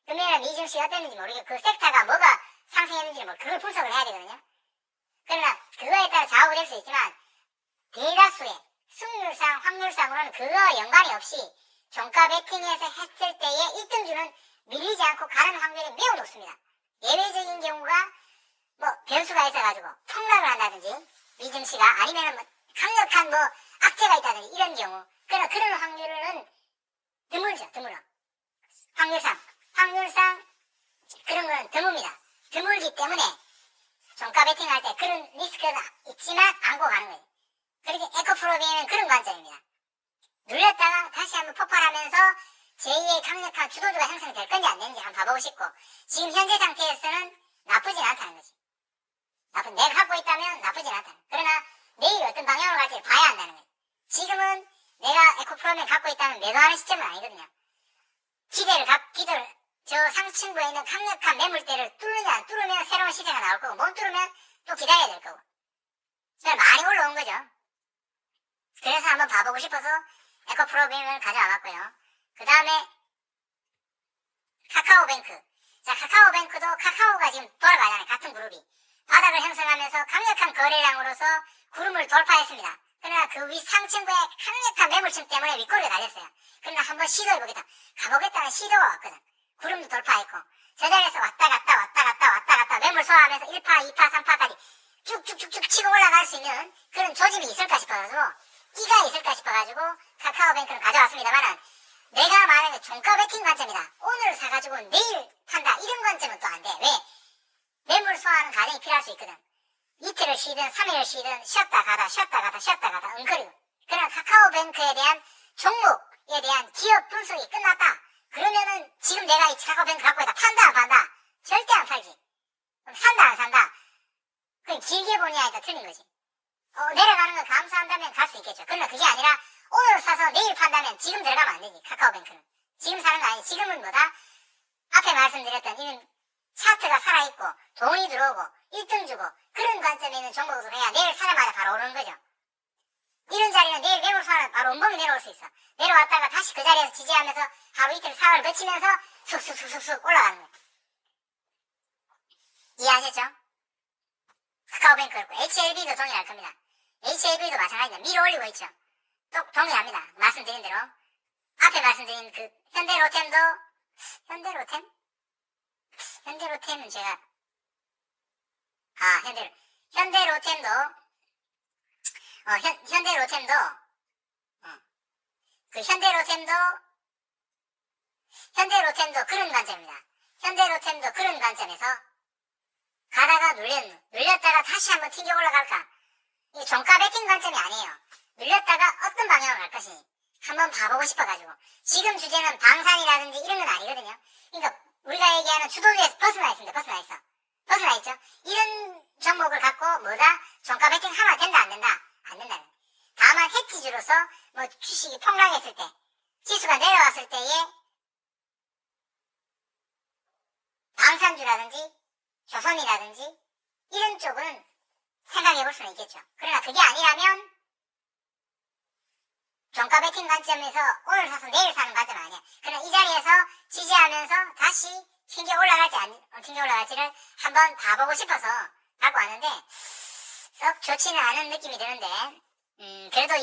금요일날 미증시가 어땠는지 모르겠고 그 섹터가 뭐가 상승했는지 그걸 분석을 해야 되거든요. 그러나 그거에 따라 좌우될 수 있지만 대다수의 승률상 확률상으로는 그거와 연관이 없이 종가 베팅에서 했을 때의 1등주는 밀리지 않고 가는 확률이 매우 높습니다. 예외적인 경우가 변수가 있어가지고 폭락을 한다든지 미증시가 아니면 강력한 악재가 있다든지 이런 경우 그런 확률은 드물죠. 드물어. 확률상 그런 건 드뭅니다. 드물기 때문에 종가 베팅할 때 그런 리스크가 있지만 안고 가는 거예요. 그렇게 에코프로비엠은 그런 관점입니다. 눌렸다가 다시 한번 폭발하면서 제2의 강력한 주도주가 형성될 건지 안 되는지 한번 봐보고 싶고 지금 현재 상태에서는 나쁘진 않다는 거지. 내가 갖고 있다면 나쁘진 않다. 그러나 내일 어떤 방향으로 갈지 봐야 한다는 거예요. 지금은 내가 에코프로비엠을 갖고 있다면 매도하는 시점은 아니거든요. 기대를 저 상층부에 있는 강력한 매물대를 뚫느냐 안 뚫으면 새로운 시세가 나올 거고 못 뚫으면 또 기다려야 될 거고 많이 올라온 거죠. 그래서 한번 봐보고 싶어서 에코프로비엠을 가져와봤고요. 그 다음에 카카오뱅크. 자, 카카오뱅크도 카카오가 지금 돌아가잖아요. 같은 그룹이. 바닥을 형성하면서 강력한 거래량으로서 구름을 돌파했습니다. 그러나 그 위 상층부의 강력한 매물층 때문에 윗꼬리가 달렸어요. 그러나 한번 시도해보겠다. 가보겠다는 시도가 왔거든. 구름도 돌파했고 저 자리에서 왔다 갔다 매물 소화하면서 1파, 2파, 3파까지 쭉쭉쭉쭉 치고 올라갈 수 있는 그런 조짐이 있을까 싶어가지고 끼가 있을까 싶어가지고 카카오뱅크를 가져왔습니다만은 내가 만약에 종가 베팅 관점이다. 오늘 사가지고 내일 판다. 이런 관점은 또 안 돼. 왜? 매물 소화하는 과정이 필요할 수 있거든. 이틀을 쉬든 3일을 쉬든 쉬었다 가다 엉거리고. 그러나 카카오뱅크에 대한 종목에 대한 기업 분석이 끝났다. 그러면은 지금 내가 이 카카오뱅크 갖고 있다. 판다 안 판다? 절대 안 팔지. 그럼 산다 안 산다? 그건 길게 보냐니까 틀린 거지. 내려가는 거 감수한다면 갈 수 있겠죠. 그러나 그게 아니라 오늘 사서 내일 판다면 지금 들어가면 안 되지. 카카오뱅크는. 지금 사는 거 아니지. 지금은 뭐다? 앞에 말씀드렸던 이런 차트가 살아있고 돈이 들어오고 1등 주고 그런 관점에 있는 종목으로 해야 내일 사자마자 바로 오르는 거죠. 이런 자리는 내일 매물 소화는 바로 원봉이 내려올 수 있어. 내려왔다가 다시 그 자리에서 지지하면서 하루 이틀 사흘 거치면서 쑥쑥 올라가는 거예요. 이해하셨죠? 카카오뱅크 그렇고 HLB도 동일할 겁니다. HLB도 마찬가지입니다. 밀어 올리고 있죠. 또 동일합니다. 말씀드린 대로 앞에 말씀드린 그 현대로템도 현대로템은 제가 현대로템도 현대로템도 그런 관점입니다. 현대로템도 그런 관점에서 가다가 눌렸다가 다시 한번 튕겨 올라갈까? 이 종가 베팅 관점이 아니에요. 눌렸다가 어떤 방향으로 갈 것이 한번 봐보고 싶어가지고. 지금 주제는 방산이라든지 이런 건 아니거든요. 그러니까 우리가 얘기하는 주도주에서 벗어나 있죠. 이런 종목을 갖고 뭐다? 종가 베팅 하면 된다 안 된다? 안 된다. 다만 해치주로서 뭐 주식이 폭락했을 때, 지수가 내려왔을 때에 방산주라든지 조선이라든지 이런 쪽은 생각해볼 수는 있겠죠. 그러나 그게 아니라면 종가 베팅 관점에서 오늘 사서 내일 사는 관점은 아니야. 그러나 이 자리에서 지지하면서 다시 튕겨 올라갈지를 한번 봐보고 싶어서 갖고 왔는데 썩 좋지는 않은 느낌이 드는데 그래도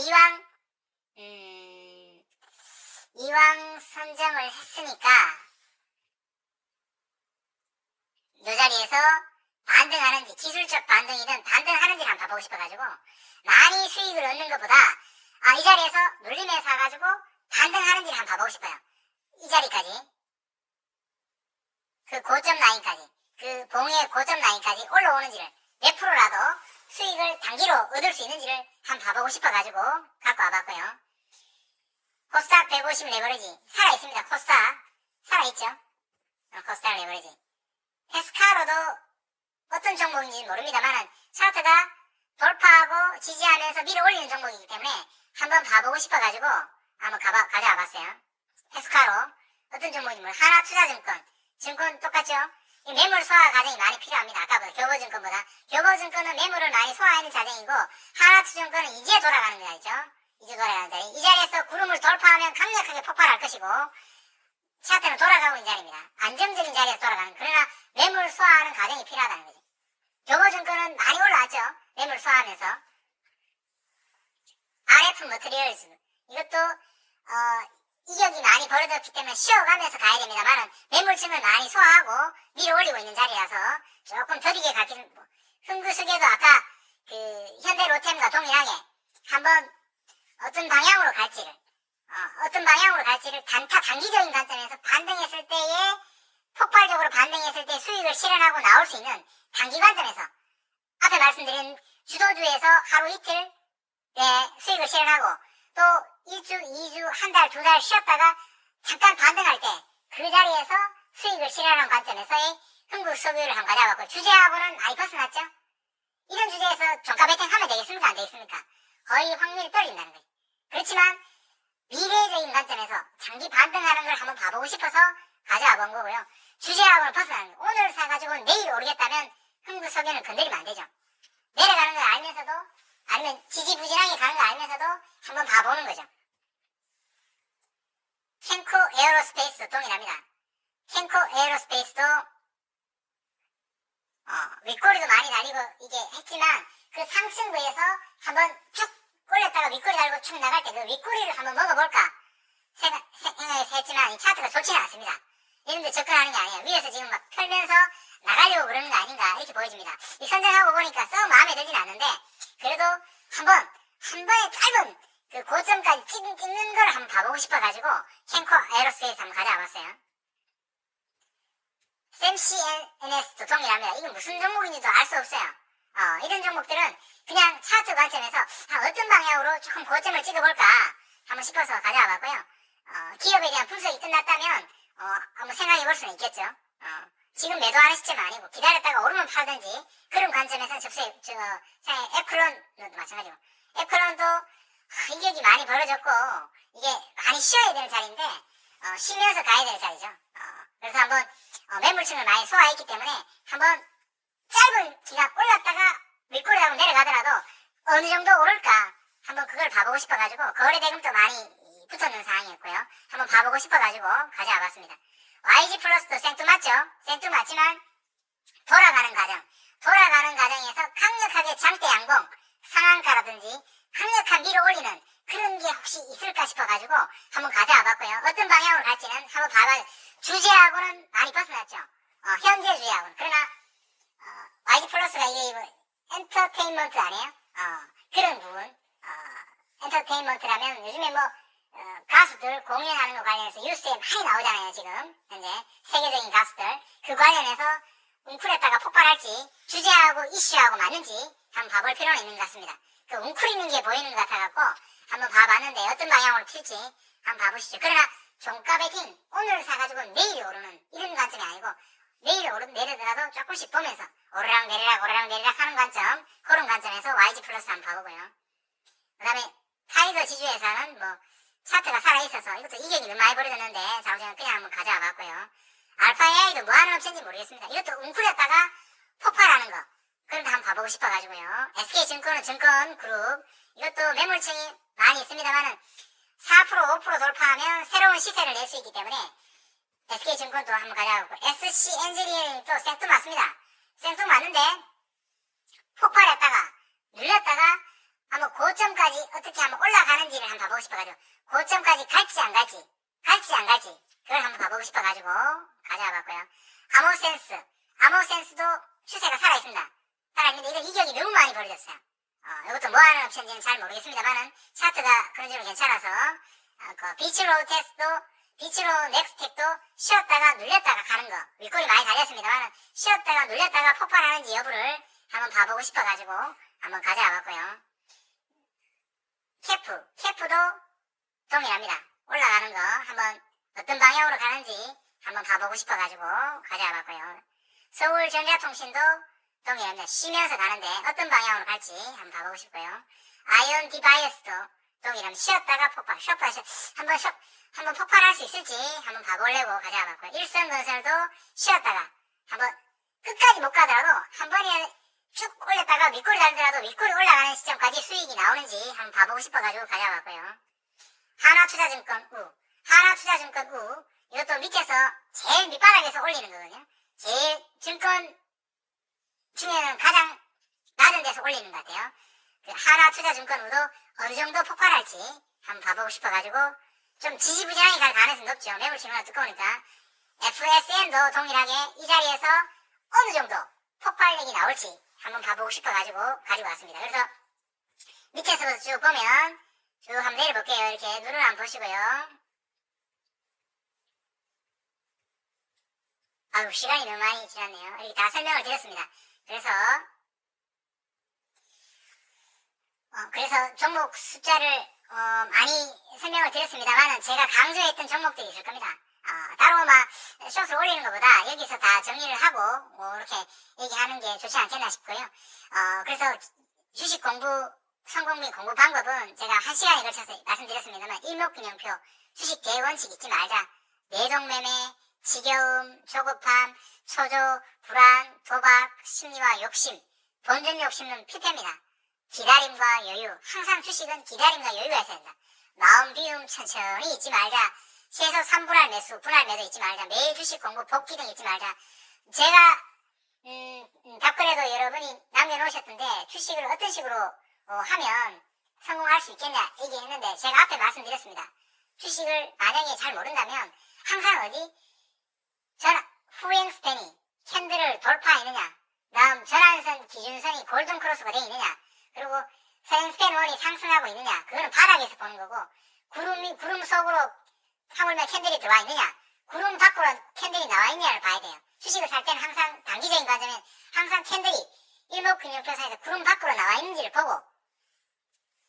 이왕 선정을 했으니까 이 자리에서 반등하는지 기술적 반등이든 반등하는지를 한번 봐보고 싶어가지고 많이 수익을 얻는 것보다 이 자리에서 눌림에 사가지고 반등하는지를 한번 봐보고 싶어요. 이 자리까지 그 고점 라인까지 그 봉의 고점 라인까지 올라오는지를 몇 프로라도 수익을 단기로 얻을 수 있는지를 한번 봐보고 싶어가지고 갖고 와봤고요. 코스닥 150 레버리지 살아있습니다. 코스닥 살아있죠. 코스닥 레버리지 페스카로도 어떤 종목인지 모릅니다만 차트가 돌파하고 지지하면서 밀어 올리는 종목이기 때문에 한번 봐보고 싶어가지고 한번 가져와 봤어요. 페스카로 어떤 종목인지 모르겠어요. 하나투자증권 증권 똑같죠? 이 매물 소화 과정이 많이 필요합니다. 아까보다 교보증권보다. 교보증권은 매물을 많이 소화하는 자정이고 하나투자증권은 이제 돌아가는 자리죠. 이제 돌아가는 자리. 이 자리에서 구름을 돌파하면 강력하게 폭발할 것이고 차트는 돌아가고 있는 자리입니다. 안정적인 자리에서 돌아가는. 그러나 매물 소화하는 과정이 필요하다는 거죠. 교보증권은 많이 올라왔죠. 매물 소화하면서. RF 머티리얼즈 이것도 이격이 많이 벌어졌기 때문에 쉬어가면서 가야 됩니다만 매물층을 많이 소화하고 밀어 올리고 있는 자리라서 조금 더디게 가기는 흥구수계도 아까 그 현대로템과 동일하게 한번 어떤 방향으로 갈지를 단기적인 관점에서 반등했을 때에 폭발적으로 반등했을 때 수익을 실현하고 나올 수 있는 단기 관점에서 앞에 말씀드린 주도주에서 하루 이틀 수익을 실현하고 또 1주, 2주, 한 달, 두 달 쉬었다가 잠깐 반등할 때 그 자리에서 수익을 실현하는 관점에서의 흥국소비를 한번 가져봤고 주제하고는 많이 벗어났죠. 이런 주제에서 종가 베팅 하면 되겠습니까? 안 되겠습니까? 거의 확률이 떨어진다는 거죠. 그렇지만 미래적인 관점에서 장기 반등하는 걸 한번 봐보고 싶어서 가져와 본 거고요. 주제하고는 벗어나는 거예요. 오늘 사가지고 내일 오르겠다면 흥국소비는 건드리면 안 되죠. 내려가는 걸 알면서도 아니면 지지부진하게 가는 거 알면서도 한번 봐보는 거죠. 캔코 에어로스페이스도 동일합니다. 캔코 에어로스페이스도 윗꼬리도 많이 달리고 이게 했지만 그 상승부에서 한번 쭉 올렸다가 윗꼬리 달고 쭉 나갈 때 그 윗꼬리를 한번 먹어볼까 생각해서 했지만 이 차트가 좋지는 않습니다. 이런데 접근하는 게 아니에요. 위에서 지금 막 펴면서 나가려고 그러는 거 아닌가 이렇게 보여집니다. 이 선정하고 보니까 썩 마음에 들진 않는데 그래도 한 번에 짧은 그 고점까지 찍는 걸 한번 봐보고 싶어가지고 캔코 에어로스페이스 한번 가져와 봤어요. 샘CNS도 동일합니다. 이건 무슨 종목인지도 알 수 없어요. 이런 종목들은 그냥 차트 관점에서 어떤 방향으로 조금 고점을 찍어볼까 한번 싶어서 가져와 봤고요. 기업에 대한 분석이 끝났다면 한번 생각해 볼 수는 있겠죠. 지금 매도하는 시점 아니고 기다렸다가 오르면 팔든지 그런 관점에서 에플론도 마찬가지고 에플론도 이격이 많이 벌어졌고 이게 많이 쉬어야 되는 자리인데 쉬면서 가야 되는 자리죠. 그래서 한번 매물층을 많이 소화했기 때문에 한번 짧은 기간 올랐다가 윗꼬리 하고 내려가더라도 어느 정도 오를까 한번 그걸 봐보고 싶어가지고 거래대금도 많이 붙었는 상황이었고요. 한번 봐보고 싶어가지고 가져와 봤습니다. YG 플러스도 생뚱맞죠? 생뚱맞지만 돌아가는 과정에서 강력하게 장대 양봉 상한가라든지 강력한 밀어 올리는 그런 게 혹시 있을까 싶어가지고 한번 가져와 봤고요. 어떤 방향으로 갈지는 한번 봐봐요. 주제하고는 많이 벗어났죠. 현재 주제하고는. 그러나 YG 플러스가 이게 엔터테인먼트 아니에요? 그런 부분. 엔터테인먼트라면 요즘에 가수들 공연하는 거 관련해서 뉴스에 많이 나오잖아요. 지금 현재 세계적인 가수들 그 관련해서 웅크렸다가 폭발할지 주제하고 이슈하고 맞는지 한번 봐볼 필요는 있는 것 같습니다. 그 웅크리는 게 보이는 것 같아갖고 한번 봐봤는데 어떤 방향으로 튈지 한번 봐보시죠. 그러나 종가 베팅 오늘 사가지고 내일 오르는 이런 관점이 아니고 내일 내리더라도 조금씩 보면서 오르락 내리락 하는 관점 그런 관점에서 YG 플러스 한번 봐보고요. 그 다음에 타이거 지주에서는 차트가 살아있어서 이것도 이격이 너무 많이 벌어졌는데 자우지가 그냥 한번 가져와 봤고요. 알파 AI도 뭐 하는 업체인지 모르겠습니다. 이것도 웅크렸다가 폭발하는 거 그런데 한번 봐보고 싶어가지고요. SK증권은 증권그룹 이것도 매물층이 많이 있습니다만은 4% 5% 돌파하면 새로운 시세를 낼 수 있기 때문에 SK증권도 한번 가져가고 SC엔지니어링도 생뚱맞습니다. 생뚱맞는데 폭발했다가 눌렸다가 한번 고점까지 어떻게 한번 올라가는지를 한번 봐보고 싶어가지고 고점까지 갈지 안 갈지 그걸 한번 봐보고 싶어가지고 가져와 봤고요. 아모센스도 추세가 살아있습니다. 살아있는데 이건 이격이 너무 많이 벌어졌어요. 이것도 뭐 하는 업체인지는 잘 모르겠습니다만은 차트가 그런 식으로 괜찮아서 비치로 넥스텍도 쉬었다가 눌렸다가 가는 거 윗골이 많이 달렸습니다만은 쉬었다가 눌렸다가 폭발하는지 여부를 한번 봐보고 싶어가지고 한번 가져와 봤고요. 캐프도 동일합니다. 올라가는 거 한번 어떤 방향으로 가는지 한번 봐보고 싶어가지고 가져와 봤고요. 서울전자통신도 동일합니다. 쉬면서 가는데 어떤 방향으로 갈지 한번 봐보고 싶고요. 아이온 디바이어스도 동일합니다. 쉬었다가 폭발, 한번 폭발할 수 있을지 한번 봐보려고 가져와 봤고요. 일성건설도 쉬었다가 한번 끝까지 못 가더라도 한 번에 쭉 올렸다가 윗골이 달더라도 윗골이 올라가는 시점까지 수익이 나오는지 한번 봐보고 싶어가지고 가져와 봤고요. 하나투자증권 U 이것도 밑에서 제일 밑바닥에서 올리는 거거든요. 제일 증권 중에는 가장 낮은 데서 올리는 것 같아요. 그 하나투자증권 U도 어느 정도 폭발할지 한번 봐보고 싶어가지고 좀 지지부진하게 갈 가능성이 높죠. 매물층이 두꺼우니까. FSN도 동일하게 이 자리에서 어느 정도 폭발력이 나올지 한번 봐보고 싶어가지고 가지고 왔습니다. 그래서 밑에서부터 쭉 보면 쭉 한번 내려볼게요. 이렇게 눈을 한번 보시고요. 아유 시간이 너무 많이 지났네요. 이렇게 다 설명을 드렸습니다. 그래서 종목 숫자를 많이 설명을 드렸습니다만은 제가 강조했던 종목들이 있을 겁니다. 따로 숏을 올리는 것보다 여기서 다 정리를 하고 이렇게 얘기하는 게 좋지 않겠나 싶고요. 그래서 주식 성공 및 공부 방법은 제가 1시간에 걸쳐서 말씀드렸습니다만 일목균형표, 주식 대원칙 잊지 말자, 내동매매, 지겨움, 조급함, 초조, 불안, 도박, 심리와 욕심, 본전 욕심은 필패입니다. 기다림과 여유, 항상 주식은 기다림과 여유가 있어야 된다. 마음 비움 천천히 잊지 말자. 최소 3분할 매수, 분할 매도 잊지 말자. 매일 주식 공부, 복귀 등 잊지 말자. 제가 답글에도 여러분이 남겨놓으셨던데 주식을 어떤 식으로 하면 성공할 수 있겠냐 얘기했는데 제가 앞에 말씀드렸습니다. 주식을 만약에 잘 모른다면 항상 어디 후행 스팬이 캔들을 돌파했느냐, 다음 전환선 기준선이 골든 크로스가 되어 있느냐, 그리고 서행 스팬 원이 상승하고 있느냐, 그거는 바닥에서 보는 거고, 구름 속으로 하물며 캔들이 들어와 있느냐, 구름 밖으로 캔들이 나와 있느냐를 봐야 돼요. 주식을 살 때는 항상 단기적인 관점은 항상 캔들이 일목균형표상에서 구름 밖으로 나와 있는지를 보고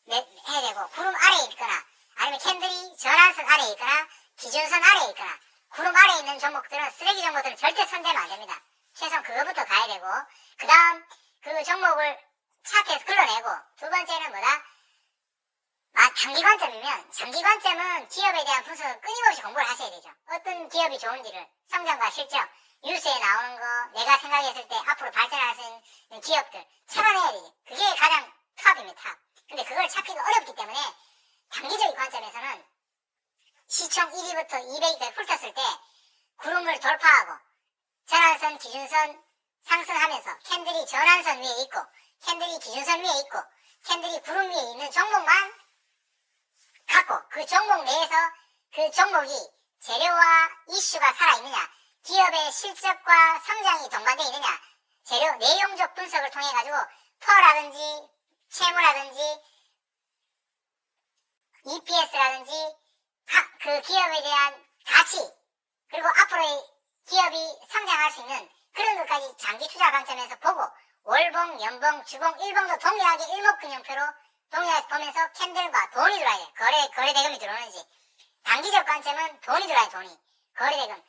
해야 되고, 구름 아래에 있거나 아니면 캔들이 전환선 아래에 있거나 기준선 아래에 있거나 구름 아래에 있는 종목들은 쓰레기 종목들은 절대 손대면 안 됩니다. 최소한 그거부터 가야 되고, 그 다음 그 종목을 차트에서 걸러내고, 두 번째는 뭐다? 단기 관점이면, 장기 관점은 기업에 대한 분석을 끊임없이 공부를 하셔야 되죠. 어떤 기업이 좋은지를, 성장과 실적, 뉴스에 나오는 거, 내가 생각했을 때 앞으로 발전할 수 있는 기업들 찾아내야 되지. 그게 가장 탑입니다, 탑. 근데 그걸 찾기가 어렵기 때문에 단기적인 관점에서는 시총 1위부터 200위까지 훑었을 때 구름을 돌파하고 전환선, 기준선 상승하면서 캔들이 전환선 위에 있고 캔들이 기준선 위에 있고 캔들이 구름 위에 있는 종목만 갖고, 그 종목 내에서 그 종목이 재료와 이슈가 살아있느냐, 기업의 실적과 성장이 동반되어 있느냐, 재료 내용적 분석을 통해 가지고 퍼라든지 채무라든지 EPS라든지 그 기업에 대한 가치, 그리고 앞으로의 기업이 성장할 수 있는 그런 것까지 장기 투자 관점에서 보고, 월봉, 연봉, 주봉, 일봉도 동일하게 일목균형표로 동일하게 보면서 캔들과 돈이 들어와야 돼. 거래대금이 들어오는지. 단기적 관점은 돈이 들어와야 돼, 돈이. 거래대금.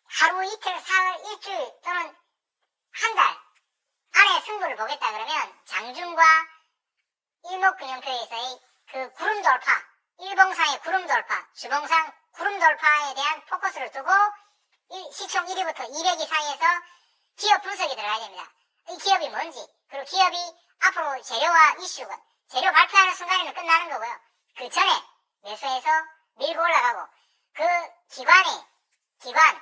하루, 이틀, 사흘, 일주일 또는 한 달 안에 승부를 보겠다 그러면 장중과 일목균형표에서의 그 구름 돌파, 일봉상의 구름 돌파, 주봉상 구름 돌파에 대한 포커스를 두고 시총 1위부터 200위 사이에서 기업 분석이 들어가야 됩니다. 이 기업이 뭔지, 그리고 기업이 앞으로 재료와 이슈가, 재료 발표하는 순간에는 끝나는 거고요. 그 전에 매수해서 밀고 올라가고, 그 기관,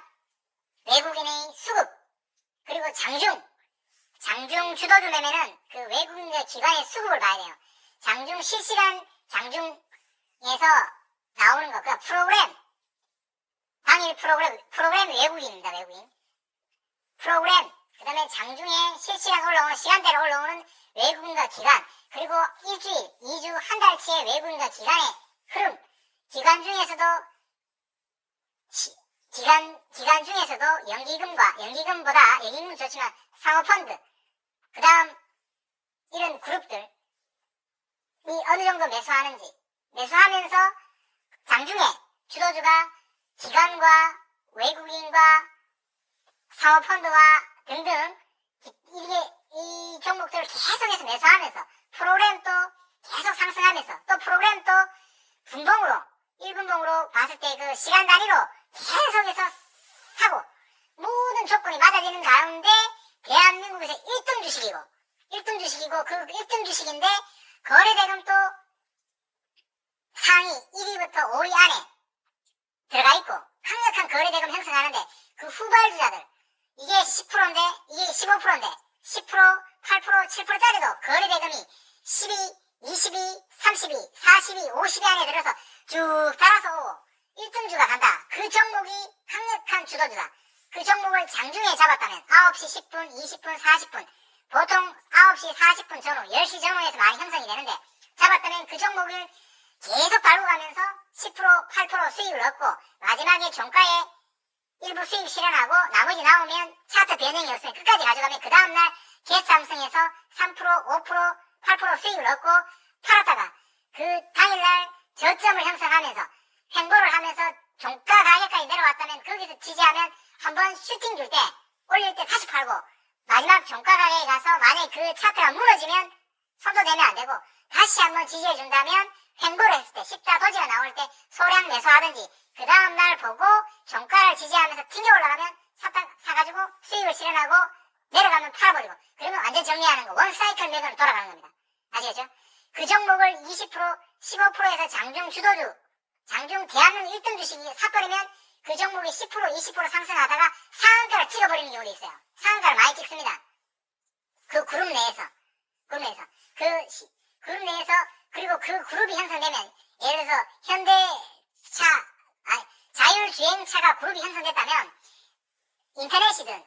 외국인의 수급, 그리고 장중 주도주 매매는 그 외국인의 기관의 수급을 봐야 돼요. 장중 실시간, 장중에서 나오는 거, 그 프로그램, 당일 프로그램 외국인입니다, 외국인. 프로그램, 그 다음에 장중에 실시간 올라오는, 시간대로 올라오는 외국인과 기관, 그리고 일주일, 2주, 한 달치의 외국인과 기관의 흐름, 기관 중에서도 연기금은 좋지만 상호펀드, 그 다음 이런 그룹들이 어느 정도 매수하면서 장중에 주도주가 기관과 외국인과 상호펀드와 등등 이 종목들을 계속해서 매수하면서 프로그램 또 계속 상승하면서 또 프로그램 또 분봉으로 1분봉으로 봤을 때 그 시간 단위로 계속해서 사고, 모든 조건이 맞아지는 가운데 대한민국에서 1등 주식이고 그 1등 주식인데 거래대금 또 상위 1위부터 5위 안에 들어가 있고 강력한 거래대금 형성하는데, 그 후발주자들, 이게 10%인데 이게 15%인데 10%, 8%, 7%짜리도 거래대금이 12, 22, 32, 42, 50위 안에 들어서 쭉 따라서 1등주가 간다. 그 종목이 강력한 주도주다. 그 종목을 장중에 잡았다면 9시 10분, 20분, 40분, 보통 9시 40분 전후, 10시 전후에서 많이 형성이 되는데, 잡았다면 그 종목을 계속 달고 가면서 10%, 8% 수익을 얻고 마지막에 종가에 일부 수익 실현하고 나머지 나오면 차트 변형이 없으면 끝까지 가져가면 그 다음날 개삼성에서 3%, 5%, 8% 수익을 얻고 팔았다가 그 당일날 저점을 형성하면서 횡보를 하면서 종가 가격까지 내려왔다면 거기서 지지하면 한번 슈팅 줄 때, 올릴 때 다시 팔고, 마지막 종가 가격에 가서 만약에 그 차트가 무너지면 손도 대면 안 되고 다시 한번 지지해준다면 횡보를 했을 때, 십자 도지가 나올 때 소량 매수하든지 그 다음날 보고 종가를 지지하면서 튕겨 올라가면 사가지고 수익을 실현하고 내려가면 팔아버리고, 그러면 완전 정리하는 거, 원 사이클 매너로 돌아가는 겁니다. 아시겠죠? 그 종목을 20%, 15%에서 장중 주도주, 장중 대한민국 1등 주식이 사버리면 그 종목이 10% 20% 상승하다가 상한가를 찍어버리는 경우도 있어요. 상한가를 많이 찍습니다. 그 그룹 내에서 그룹 내에서 그리고 그 그룹이 형성되면 예를 들어서 자율주행차가 그룹이 형성됐다면 인터넷이든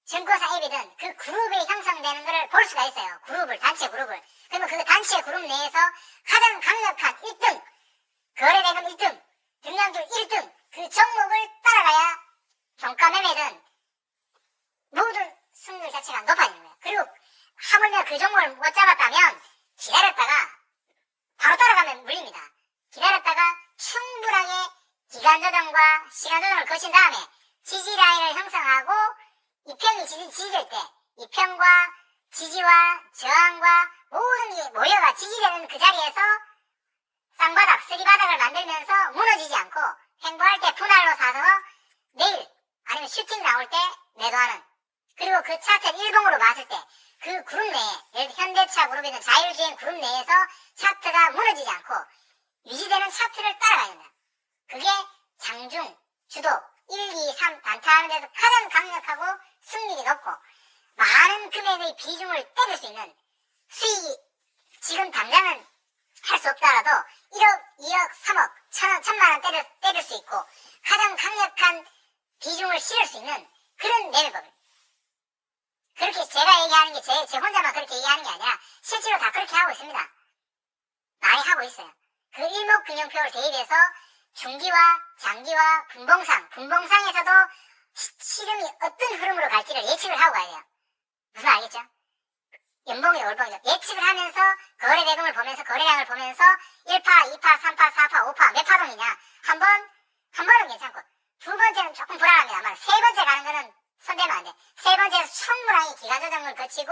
증권사 앱이든 그 그룹이 형성되는 것을 볼 수가 있어요. 단체 그룹을. 그러면 그 단체 그룹 내에서 가장 강력한 1등, 거래대금 1등, 등량률 1등, 그 종목을 따라가야 종가 매매든 모든 승률 자체가 높아지는 거예요. 그리고 하물며 그 종목을 못 잡았다면 기다렸다가 바로 따라가면 물립니다. 기다렸다가 충분하게 기간 조정과 시간 조정을 거친 다음에 지지 라인을 형성하고 이평이 지지될 때 이평과 지지와 저항과 모든 게 모여가 지지되는 그 자리에서 쌍바닥, 쓰리바닥을 만들면서 무너지지 않고 횡보할 때 분할로 사서 내일 아니면 슈팅 나올 때 매도하는, 그리고 그 차트를 일봉으로 봤을 때 그 그룹 내에, 예를 들어 현대차 그룹이든 자율주행 그룹 내에서 차트가 무너지지 않고 유지되는 차트를 따라가야 된다. 그게 장중, 주도 1, 2, 3 단타하는 데서 가장 강력하고 승률이 높고 많은 금액의 비중을 때릴 수 있는 수익이 지금 당장은 할 수 없더라도 1억, 2억, 3억, 1,000만 원 때릴 수 있고 가장 강력한 비중을 실을 수 있는 그런 매매법입니다. 그렇게 제가 얘기하는 게 제 혼자만 그렇게 얘기하는 게 아니라 실제로 다 그렇게 하고 있습니다. 많이 하고 있어요. 그 일목균형표를 대입해서 중기와 장기와 분봉상에서도 시름이 어떤 흐름으로 갈지를 예측을 하고 가야 돼요. 무슨 말 알겠죠? 연봉이 월봉이죠. 예측을 하면서 거래대금을 보면서 거래량을 보면서 1파, 2파, 3파, 4파, 5파 몇 파동이냐 한 번은 괜찮고 두 번째는 조금 불안합니다만 세 번째 가는 거는 손대면 안 돼. 세 번째는 충분하게 기간 조정을 거치고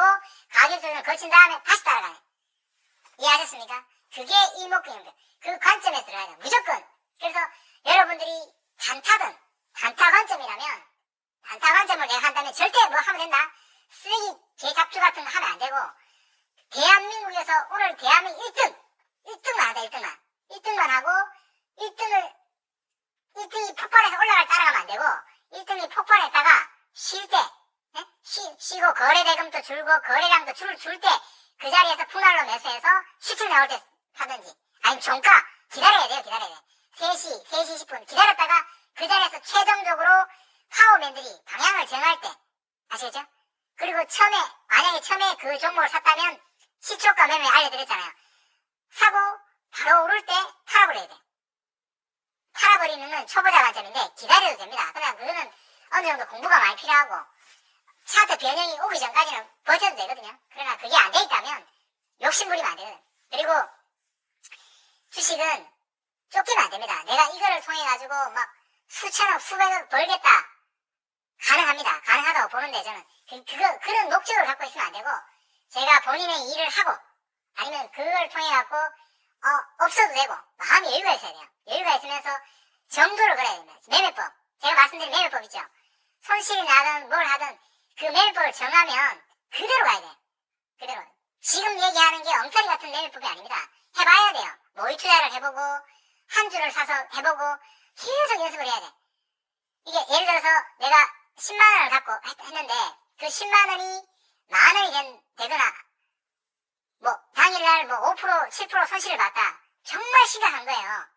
가격 조정을 거친 다음에 다시 따라가요. 이해하셨습니까? 그게 일목균형표. 그 관점에서 들어가야 돼요. 무조건. 그래서 여러분들이 단타 관점이라면 단타 관점을 내가 한다면 절대 뭐 하면 된다. 쓰레기 개잡주 같은 거 하면 안 되고 대한민국에서 오늘 대한민국 1등만 하자. 1등만 하고 1등이 폭발해서 올라갈 따라가면 안 되고 1등이 폭발했다가 쉴 때 쉬고 거래대금도 줄고 거래량도 줄 때 그 자리에서 분할로 매수해서 슈팅 나올 때 하든지 아니면 종가 기다려야 돼요. 3시 10분 기다렸다가 그 자리에서 최종적으로 파워맨들이 방향을 정할 때 아시겠죠? 그리고 만약에 처음에 그 종목을 샀다면 시초가 매매 알려드렸잖아요. 사고 바로 오를 때 팔아버려야 돼. 팔아버리는 건 초보자 관점인데 기다려도 됩니다. 그러나 그거는 어느 정도 공부가 많이 필요하고 차트 변형이 오기 전까지는 버텨도 되거든요. 그러나 그게 안 돼 있다면 욕심부리면 안 되거든. 그리고 주식은 쫓기면 안 됩니다. 내가 이거를 통해 가지고 막 수천억 수백억 벌겠다. 가능하다고 보는데 저는 그런 목적을 갖고 있으면 안 되고 제가 본인의 일을 하고 아니면 그걸 통해 갖고 없어도 되고 마음이 여유가 있어야 돼요. 여유가 있으면서 정도를 걸어야 됩니다. 매매법, 제가 말씀드린 매매법 있죠. 손실이 나든 뭘 하든 그 매매법을 정하면 그대로 가야 돼. 그대로. 지금 얘기하는 게 엉터리 같은 매매법이 아닙니다. 해봐야 돼요. 모의 투자를 해보고 한 주를 사서 해보고 계속 연습을 해야 돼. 이게 예를 들어서 내가 10만 원을 갖고 했는데 그 10만 원이 만 원이 되거나 뭐 당일날 뭐 5% 7% 손실을 봤다. 정말 심각한 거예요.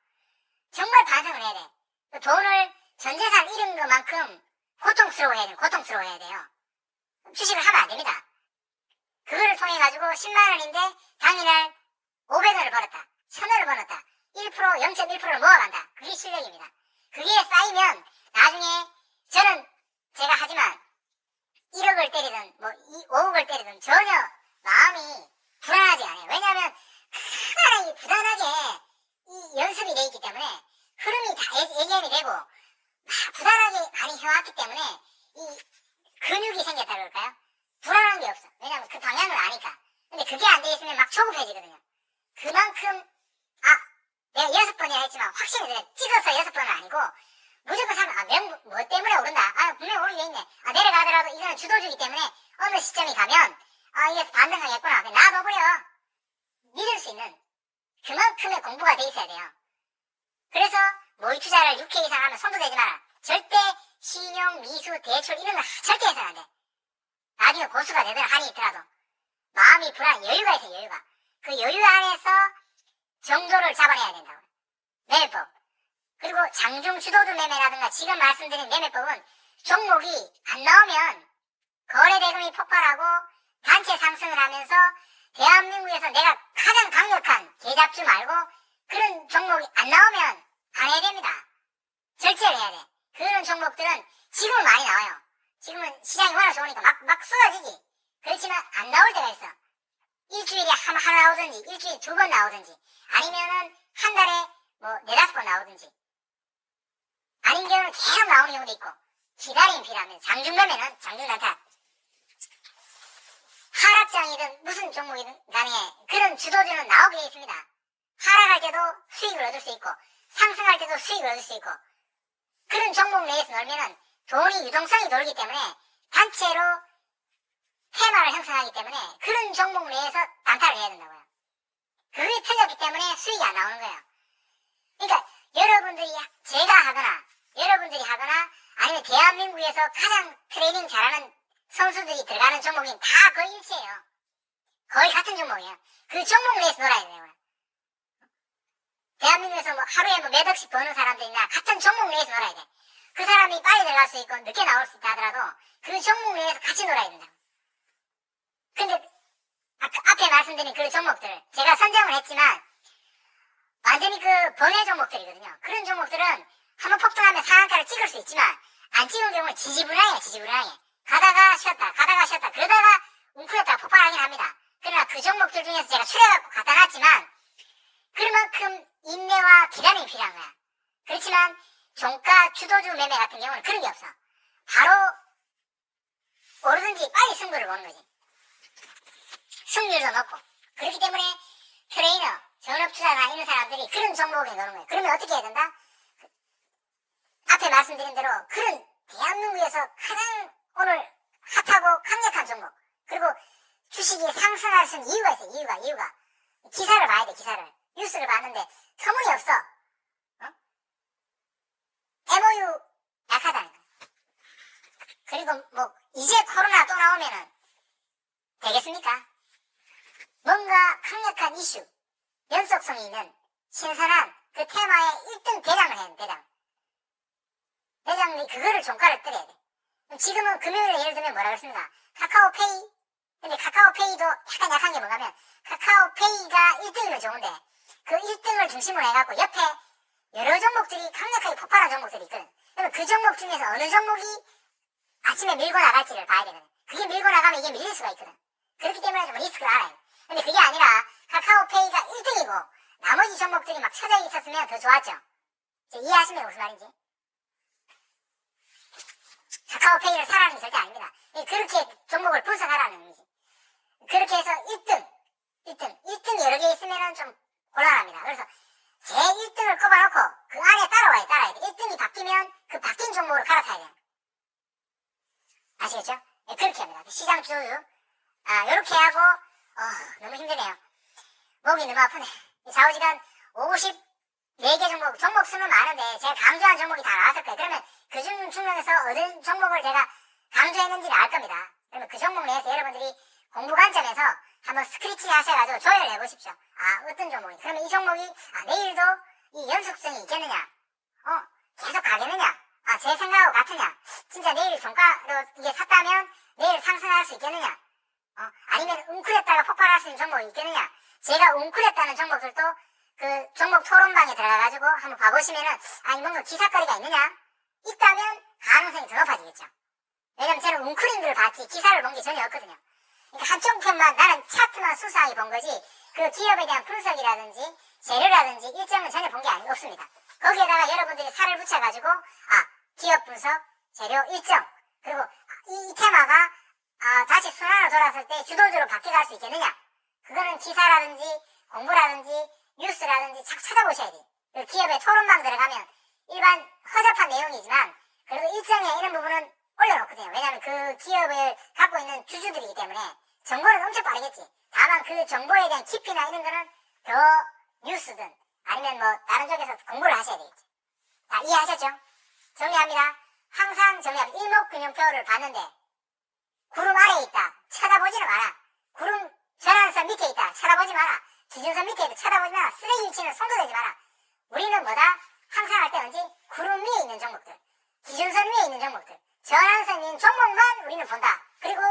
정말 반성을 해야 돼. 그 돈을 전 재산 잃은 것만큼 고통스러워해야 돼요. 주식을 하면 안 됩니다. 그거를 통해 가지고 10만 원인데 당일날 500원을 벌었다. 1000원을 벌었다. 1%, 0.1%를 모아간다. 그게 실력입니다. 그게 쌓이면 나중에 저는 제가 하지만 1억을 때리든 뭐 5억을 때리든 전혀 마음이 불안하지 않아요. 왜냐하면 크나리 부단하게 이 연습이 돼 있기 때문에 흐름이 다 예견이 되고 부단하게 많이 해왔기 때문에 이 근육이 생겼다 그럴까요? 불안한 게 없어. 왜냐하면 그 방향을 아니까. 근데 그게 안 돼 있으면 막 조급해지거든요. 그만큼 내가 6번이나 했지만 확실히 내가 찍어서 6번은 아니고 무조건 사면 뭐 때문에 오른다. 분명히 오르게 있네. 내려가더라도 이거는 주도주기 때문에 어느 시점이 가면 이게 반등하겠구나. 놔둬버려. 믿을 수 있는 그만큼의 공부가 돼 있어야 돼요. 그래서 모의 투자를 6회 이상 하면 손도 대지 마라. 절대 신용, 미수, 대출 이런 거 절대 해서는 안 돼. 나중에 고수가 되든 한이 있더라도 마음이 불안, 여유가 있어, 여유가. 그 여유 안에서 정도를 잡아내야 된다고. 매매법. 그리고 장중 주도주 매매라든가 지금 말씀드린 매매법은 종목이 안 나오면 거래 대금이 폭발하고 단체 상승을 하면서 대한민국에서 내가 가장 강력한 계잡주 말고 그런 종목이 안 나오면 안 해야 됩니다. 절제를 해야 돼. 그런 종목들은 지금은 많이 나와요. 지금은 시장이 워낙 좋으니까 막 쏟아지지. 그렇지만 안 나올 때가 있어. 일주일에 하나 나오든지 일주일에 2번 나오든지 아니면은 한 달에 뭐 4-5번 나오든지 아닌 경우는 계속 나오는 경우도 있고 기다림이 필요하면 장중 매매는 장중 단타 하락장이든 무슨 종목이든 간에 그런 주도주는 나오게 되어 있습니다. 하락할 때도 수익을 얻을 수 있고 상승할 때도 수익을 얻을 수 있고 그런 종목 내에서 놀면은 돈이 유동성이 돌기 때문에 단체로 테마를 형성하기 때문에 그런 종목 내에서 단타를 해야 된다고요. 그게 틀렸기 때문에 수익이 안 나오는 거예요. 그러니까 여러분들이 제가 하거나 여러분들이 하거나 아니면 대한민국에서 가장 트레이닝 잘하는 선수들이 들어가는 종목이 다 거의 일치예요. 거의 같은 종목이에요. 그 종목 내에서 놀아야 돼요. 대한민국에서 뭐 하루에 뭐 몇 억씩 버는 사람들이나 같은 종목 내에서 놀아야 돼. 그 사람이 빨리 들어갈 수 있고 늦게 나올 수 있다 하더라도 그 종목 내에서 같이 놀아야 된다. 근데 앞에 말씀드린 그 종목들 제가 선정을 했지만 완전히 그 번외 종목들이거든요. 그런 종목들은 한번 폭등하면 상한가를 찍을 수 있지만 안 찍은 경우는 지지부랑해. 가다가 쉬었다 그러다가 웅크렸다가 폭발하긴 합니다. 그러나 그 종목들 중에서 제가 추려갖고 갖다 놨지만 그만큼 인내와 기다림이 필요한 거야. 그렇지만 종가 주도주 매매 같은 경우는 그런 게 없어. 바로 오르든지 빨리 승부를 보는 거지. 승률도 높고. 그렇기 때문에 트레이너, 전업투자나 이런 사람들이 그런 종목에 넣는 거예요. 그러면 어떻게 해야 된다? 앞에 말씀드린 대로 그런 대한민국에서 가장 오늘 핫하고 강력한 종목 그리고 주식이 상승할 수 있는 이유가 있어요. 이유가 기사를 봐야 돼. 기사를 뉴스를 봤는데 터무니없어. MOU 약하다니까. 그리고 뭐 이제 코로나 또 나오면은 되겠습니까? 뭔가 강력한 이슈 연속성이 있는 신선한 그 테마의 1등 대장을 해야 돼. 대장이 그거를 종가를 때려야 돼. 지금은 금요일에 예를 들면 뭐라 그랬습니까? 카카오페이. 근데 카카오페이도 약간 약한 게 뭐냐면 카카오페이가 1등이면 좋은데 그 1등을 중심으로 해갖고 옆에 여러 종목들이 강력하게 폭발한 종목들이 있거든. 그러면 그 종목 중에서 어느 종목이 아침에 밀고 나갈지를 봐야 되거든. 그게 밀고 나가면 이게 밀릴 수가 있거든. 그렇기 때문에 좀 리스크를 알아요. 근데 그게 아니라 카카오페이가 1등이고 나머지 종목들이 막 쳐져 있었으면 더 좋았죠. 이해하시면 무슨 말인지. 카카오페이를 사라는 게 절대 아닙니다. 그렇게 종목을 분석하라는 의미지. 그렇게 해서 1등 여러 개 있으면 좀 곤란합니다. 그래서 제 1등을 꼽아놓고 그 안에 따라와야 돼. 1등이 바뀌면 그 바뀐 종목으로 갈아타야 돼요. 아시겠죠? 네, 그렇게 합니다. 시장 주주 요렇게 하고 너무 힘드네요. 목이 너무 아프네. 좌우지간 54개 종목 수는 많은데 제가 강조한 종목이 다 나왔을 거예요. 그러면 그 중에서 어떤 종목을 제가 강조했는지를 알 겁니다. 그러면 그 종목 내에서 여러분들이 공부 관점에서 한번 스크래치 하셔가지고 조율을 해보십시오. 어떤 종목이. 그러면 이 종목이 내일도 이 연속성이 있겠느냐? 계속 가겠느냐? 제 생각하고 같으냐? 진짜 내일 종가로 이게 샀다면 내일 상승할 수 있겠느냐? 아니면 웅크렸다가 폭발할 수 있는 종목이 있겠느냐? 제가 웅크렸다는 종목들도 그 종목 토론방에 들어가가지고 한번 봐보시면은 뭔가 기사거리가 있느냐? 있다면 가능성이 더 높아지겠죠. 왜냐면 저는 웅크린 걸 봤지 기사를 본 게 전혀 없거든요. 그러니까 한쪽 편만 나는 차트만 수사하게 본 거지 그 기업에 대한 분석이라든지 재료라든지 일정은 전혀 본 게 없습니다. 거기에다가 여러분들이 살을 붙여가지고 기업 분석, 재료, 일정 그리고 이 테마가 다시 순환으로 돌아섰을 때 주도주로 바뀌어갈 수 있겠느냐? 그거는 기사라든지 공부라든지 뉴스라든지 착 찾아보셔야 돼요. 그 기업의 토론방 들어가면 일반 허접한 내용이지만 그래도 일정에 이런 부분은 올려놓거든요. 왜냐하면 그 기업을 갖고 있는 주주들이기 때문에 정보는 엄청 빠르겠지. 다만 그 정보에 대한 깊이나 이런 거는 더 뉴스든 아니면 뭐 다른 쪽에서 공부를 하셔야 되겠지. 다 이해하셨죠? 정리합니다. 항상 정리합니다. 일목균형표를 봤는데 구름 아래에 있다. 쳐다보지는 마라. 구름 전환선 밑에 있다. 쳐다보지 마라. 기준선 밑에 있다. 쳐다보지 마라. 쓰레기 위치는 손도 대지 마라. 우리는 뭐다? 항상 할 때 언제? 구름 위에 있는 종목들. 기준선 위에 있는 종목들. 전환선인 종목만 우리는 본다. 그리고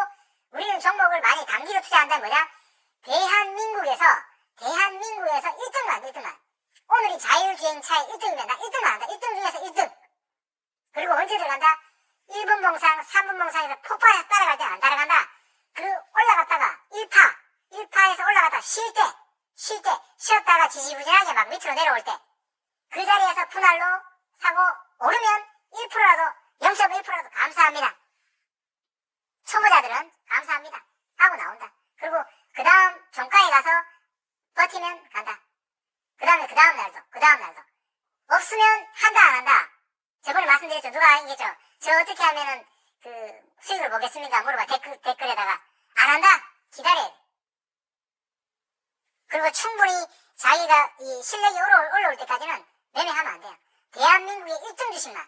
우리는 종목을 많이 단기로 투자한다는 뭐냐? 대한민국에서 1등만. 오늘이 자율주행차의 1등이면 나 1등만 한다. 1등 중에서 1등. 그리고 언제 들어간다? 1분 봉상, 3분 봉상에서 폭발해서 따라갈 때는 안 따라간다. 그 올라갔다가 1파에서 올라갔다가 쉬었다가 지지부진하게 막 밑으로 내려올 때 그 자리에서 분할로 사고 오르면 1%라도 0.1%라도 감사합니다. 초보자들은 감사합니다 하고 나온다. 그리고 그 다음 종가에 가서 버티면 간다. 그 다음 날도 없으면 한다 안 한다. 저번에 말씀드렸죠. 누가 얘기했죠. 저 어떻게 하면은 그 수익을 보겠습니까? 물어봐. 댓글에다가 안 한다. 기다려. 그리고 충분히 자기가 이 실력이 올라올 때까지는 매매하면 안 돼요. 대한민국의 1등 주식만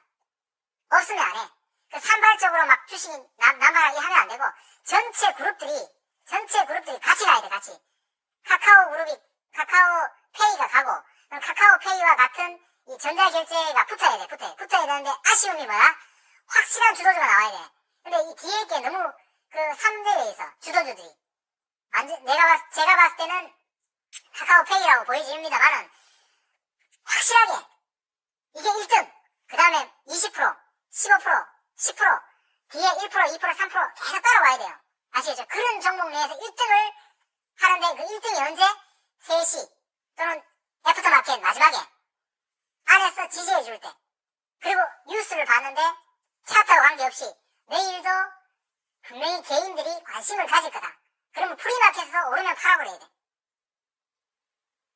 없으면 안 해. 그 산발적으로 막 주식이 남발하게 하면 안 되고 전체 그룹들이 같이 가야 돼. 같이. 카카오페이가 가고 카카오페이와 같은 이 전자결제가 붙어야 되는데 아쉬움이 뭐야? 확실한 주도주가 나와야 돼. 근데 이 뒤에 있게 너무 그 3대에 있어. 주도주들이. 제가 봤을 때는 카카오페이라고 보여집니다만은 확실하게 이게 1등, 그 다음에 20%, 15%, 10%, 뒤에 1%, 2%, 3% 계속 따라와야 돼요. 아시겠죠? 그런 종목 내에서 1등을 하는데 그 1등이 언제? 3시 또는 애프터마켓 마지막에 안에서 지지해줄 때. 그리고 뉴스를 봤는데 차트와 관계없이 내일도 분명히 개인들이 관심을 가질 거다. 그러면 프리마켓에서 오르면 팔아버려야 돼.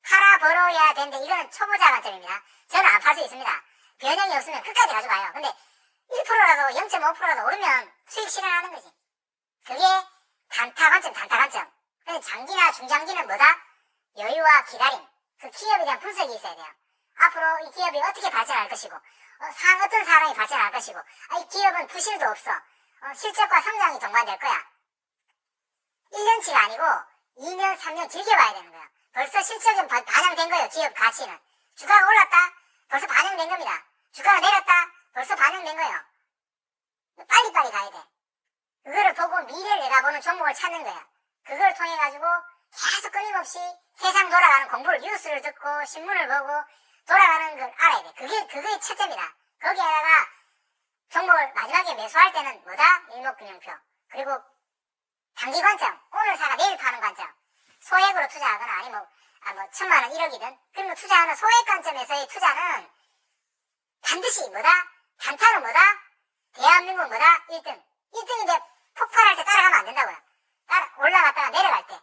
팔아버려야 되는데 이거는 초보자 관점입니다. 저는 안 팔 수 있습니다. 변형이 없으면 끝까지 가져가요. 근데 1%라도 0.5%라도 오르면 수익 실현하는 거지. 그게 단타 관점. 근데 장기나 중장기는 뭐다? 여유와 기다림. 그 기업에 대한 분석이 있어야 돼요. 앞으로 이 기업이 어떻게 발전할 것이고 어떤 사람이 발전할 것이고 이 기업은 부실도 없어. 실적과 성장이 동반될 거야. 1년치가 아니고 2년, 3년 길게 봐야 되는 거야. 벌써 실적은 반영된 거예요. 기업 가치는. 주가가 올랐다? 벌써 반영된 겁니다. 주가가 내렸다? 벌써 반영된 거예요. 빨리빨리 가야 돼. 그거를 보고 미래를 내다보는 종목을 찾는 거야. 그걸 통해 가지고 계속 끊임없이 세상 돌아가는 공부를, 뉴스를 듣고 신문을 보고 돌아가는 걸 알아야 돼. 그게 첫째입니다. 거기에다가 종목을 마지막에 매수할 때는 뭐다? 일목균형표. 그리고 단기 관점, 오늘 사가 내일 파는 관점. 소액으로 투자하거나 아니면 뭐 1,000만원 1억이든 그런 거 투자하는 소액 관점에서의 투자는 반드시 뭐다? 단타는 뭐다? 대한민국 뭐다? 1등. 1등인데 폭발할 때 따라가면 안 된다고요. 올라갔다가 내려갈 때.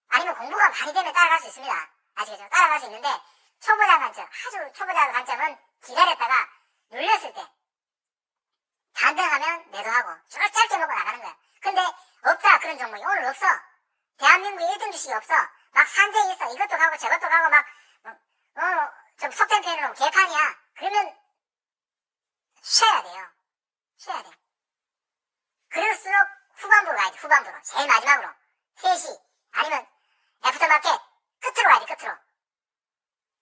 아니면 공부가 많이 되면 따라갈 수 있습니다. 아시겠죠? 따라갈 수 있는데 초보자 관점, 아주 초보자 관점은 기다렸다가 눌렸을 때 반등하면 매도하고 짧게 먹고 나가는 거야. 근데 없다 그런 종목이 오늘 없어. 대한민국에 1등 주식이 없어. 막 산재에 있어. 이것도 가고 저것도 가고 막 좀 속된 표현으로 개판이야. 그러면 쉬어야 돼요. 쉬어야 돼. 그럴수록 후반부로 가야 돼. 후반부로. 제일 마지막으로. 3시 아니면 애프터마켓 끝으로 가야 돼. 끝으로.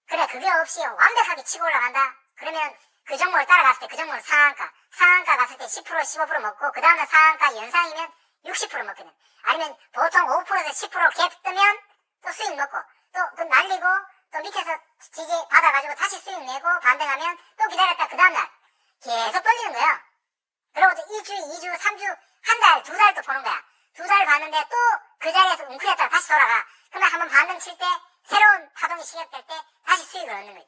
그래 그게 없이 완벽하게 치고 올라간다. 그러면 그 종목을 따라갔을 때 그 종목은 상한가 갔을 때 10% 15% 먹고 그 다음에 상한가 연상이면 60% 먹거든. 아니면 보통 5%에서 10% 갭 뜨면 또 수익 먹고 또 그 날리고 또 밑에서 지지 받아가지고 다시 수익 내고 반등하면 또 기다렸다 그 다음날 계속 돌리는 거야. 그리고 또 2주, 2주, 3주, 한 달, 2달 또 보는 거야. 2달 봤는데 또 그 자리에서 웅크렸다가 다시 돌아가. 그러면 한번 반등 칠 때 새로운 파동이 시작될 때 다시 수익을 얻는 거예요.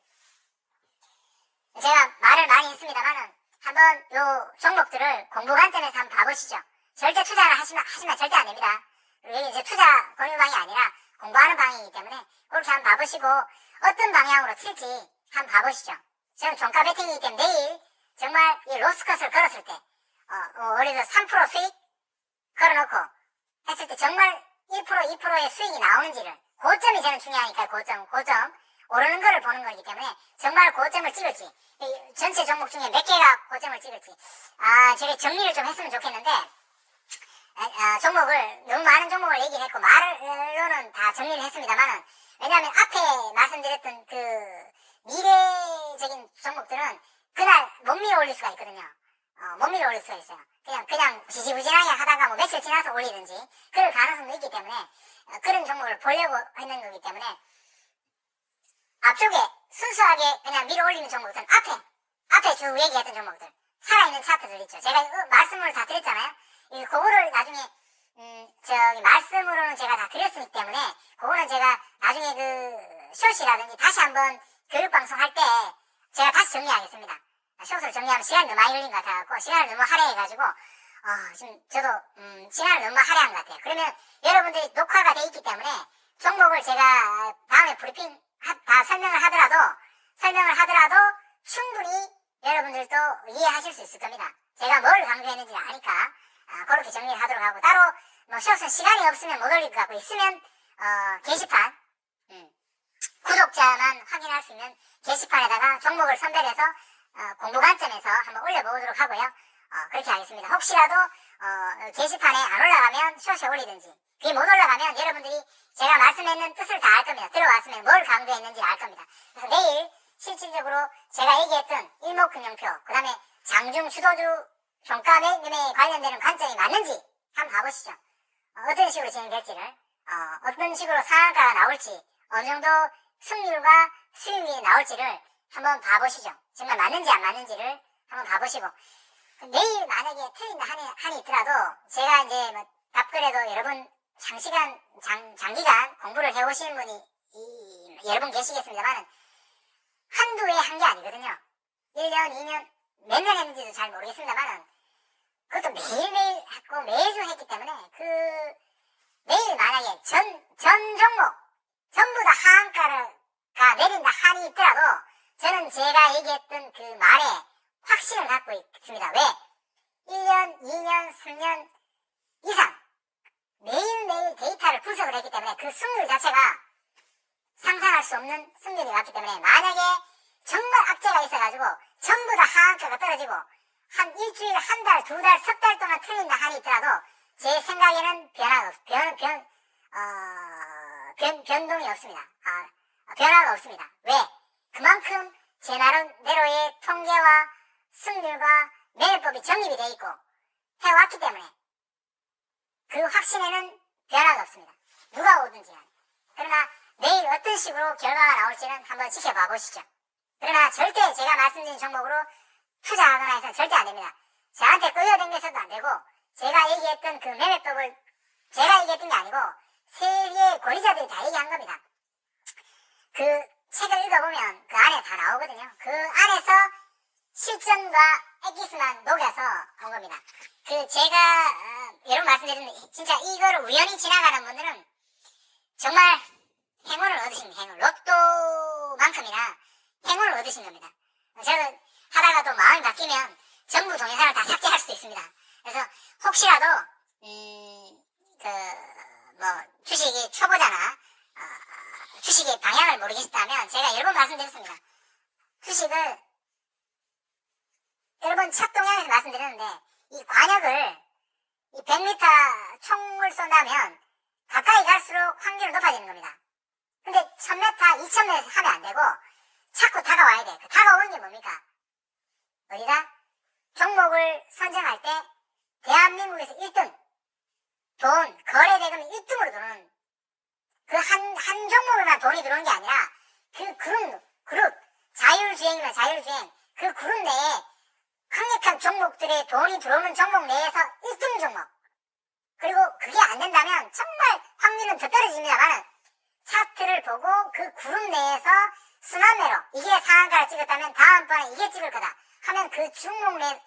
제가 말을 많이 했습니다만은 한번 요 종목들을 공부 관점에서 한번 봐보시죠. 절대 투자를 하시면 절대 안 됩니다. 여기 이제 투자 권유방이 아니라 공부하는 방이기 때문에 그렇게 한번 봐보시고 어떤 방향으로 튈지 한번 봐보시죠. 저는 종가 베팅이기 때문에 내일 정말 이 로스컷을 걸었을 때 예를 들어 3% 수익 걸어놓고 했을 때 정말 1% 2%의 수익이 나오는지를 고점이 저는 중요하니까 고점 오르는 거를 보는 거기 때문에 정말 고점을 찍을지, 이 전체 종목 중에 몇 개가 고점을 찍을지, 제가 정리를 좀 했으면 좋겠는데, 종목을, 너무 많은 종목을 얘기를 했고, 말로는 다 정리를 했습니다만은, 왜냐하면 앞에 말씀드렸던 그 미래적인 종목들은 그날 못 밀어 올릴 수가 있거든요. 못 밀어 올릴 수가 있어요. 그냥 지지부진하게 하다가 뭐 며칠 지나서 올리든지, 그럴 가능성도 있기 때문에, 그런 종목을 보려고 했는 거기 때문에, 앞쪽에 순수하게 그냥 밀어 올리는 종목들은 앞에 쭉 얘기했던 종목들, 살아있는 차트들 있죠. 제가 말씀을 다 드렸잖아요. 그거를 나중에, 말씀으로는 제가 다 드렸기 때문에, 그거는 제가 나중에 그, 숏이라든지 다시 한번 교육방송 할 때, 제가 다시 정리하겠습니다. 숏을 정리하면 시간이 너무 많이 걸린 것 같아갖고, 시간을 너무 할애해가지고, 지금 저도, 시간을 너무 할애한 것 같아요. 그러면 여러분들이 녹화가 돼 있기 때문에, 종목을 제가 다음에 브리핑 다 설명을 하더라도 충분히 여러분들도 이해하실 수 있을 겁니다. 제가 뭘 강조했는지 아니까, 그렇게 정리를 하도록 하고, 따로, 숏은 시간이 없으면 못 올릴 것 같고, 있으면, 게시판, 구독자만 확인할 수 있는 게시판에다가 종목을 선별해서, 공부 관점에서 한번 올려보도록 하고요. 그렇게 하겠습니다. 혹시라도, 게시판에 안 올라가면 숏에 올리든지, 그게 못 올라가면 여러분들이 제가 말씀했는 뜻을 다 알 겁니다. 들어왔으면 뭘 강조했는지 알 겁니다. 그래서 내일 실질적으로 제가 얘기했던 일목균형표, 그 다음에 장중 주도주 종가 매매에 관련되는 관점이 맞는지 한번 봐보시죠. 어떤 식으로 진행될지를, 어떤 식으로 상한가가 나올지, 어느 정도 승률과 수익률이 나올지를 한번 봐보시죠. 정말 맞는지 안 맞는지를 한번 봐보시고, 내일 만약에 틀린다 한이 있더라도 제가 이제 답글에도 여러 분 장기간 공부를 해오신 분이 여러 분 계시겠습니다만은 한두 해 한 게 아니거든요. 1년, 2년, 몇 년 했는지도 잘 모르겠습니다만은 그것도 매일매일 했고 매주 했기 때문에 내일 만약에 전 종목 전부 다 하한가가 내린다 한이 있더라도 저는 제가 얘기했던 그 말에 확신을 갖고 있습니다. 왜? 1년, 2년, 3년 이상 매일매일 데이터를 분석을 했기 때문에 그 승률 자체가 상상할 수 없는 승률이 왔기 때문에 만약에 정말 악재가 있어가지고 전부 다 하한가가 떨어지고 한 일주일, 한 달, 두 달, 석 달 동안 틀린다 한이 있더라도 제 생각에는 변동이 없습니다. 변화가 없습니다. 왜? 그만큼 제 나름대로의 통계와 승률과 매매법이 정립이 되어 있고 해왔기 때문에 그 확신에는 변화가 없습니다. 누가 오든지 간에. 그러나 내일 어떤 식으로 결과가 나올지는 한번 지켜봐 보시죠. 그러나 절대 제가 말씀드린 종목으로 투자하거나 해서는 절대 안 됩니다. 저한테 끌려다녀서도 안 되고 제가 얘기했던 그 매매법을 제가 얘기했던 게 아니고 세계 권위자들이 다 얘기한 겁니다. 그 책을 읽어보면 그 안에 다 나오거든요. 그 안에서 실전과 엑기스만 녹여서 온 겁니다. 제가 여러분 말씀드렸는데 진짜 이거를 우연히 지나가는 분들은 정말 행운을 얻으십니다. 로또만큼이나 행운을 얻으신 겁니다. 저는 하다가 또 마음이 바뀌면 전부 동영상을 다 삭제할 수도 있습니다. 그래서 혹시라도 주식이 초보자나 주식의 방향을 모르겠다면 제가 여러 번 말씀드렸습니다. 주식을 여러 번 첫 동향에서 말씀드렸는데 이 관역을 이 100m 총을 쏜다면 가까이 갈수록 확률이 높아지는 겁니다. 근데 1000m, 2000m에서 하면 안 되고 자꾸 다가와야 돼. 그 다가오는 게 뭡니까? 어디다? 종목을 선정할 때 대한민국에서 1등 거래대금이 1등으로 들어오는 그 한 종목에만 돈이 들어오는 게 아니라 그 그룹 자율주행이면 자율주행 그 그룹 내에 강력한 종목들의 돈이 들어오는 종목 내에서 1등 종목 그리고 그게 안 된다면 정말 확률은 더 떨어집니다만 차트를 보고 그 그룹 내에서 순환매로 이게 상한가를 찍었다면 다음번에 이게 찍을 거다 하면 그 종목 내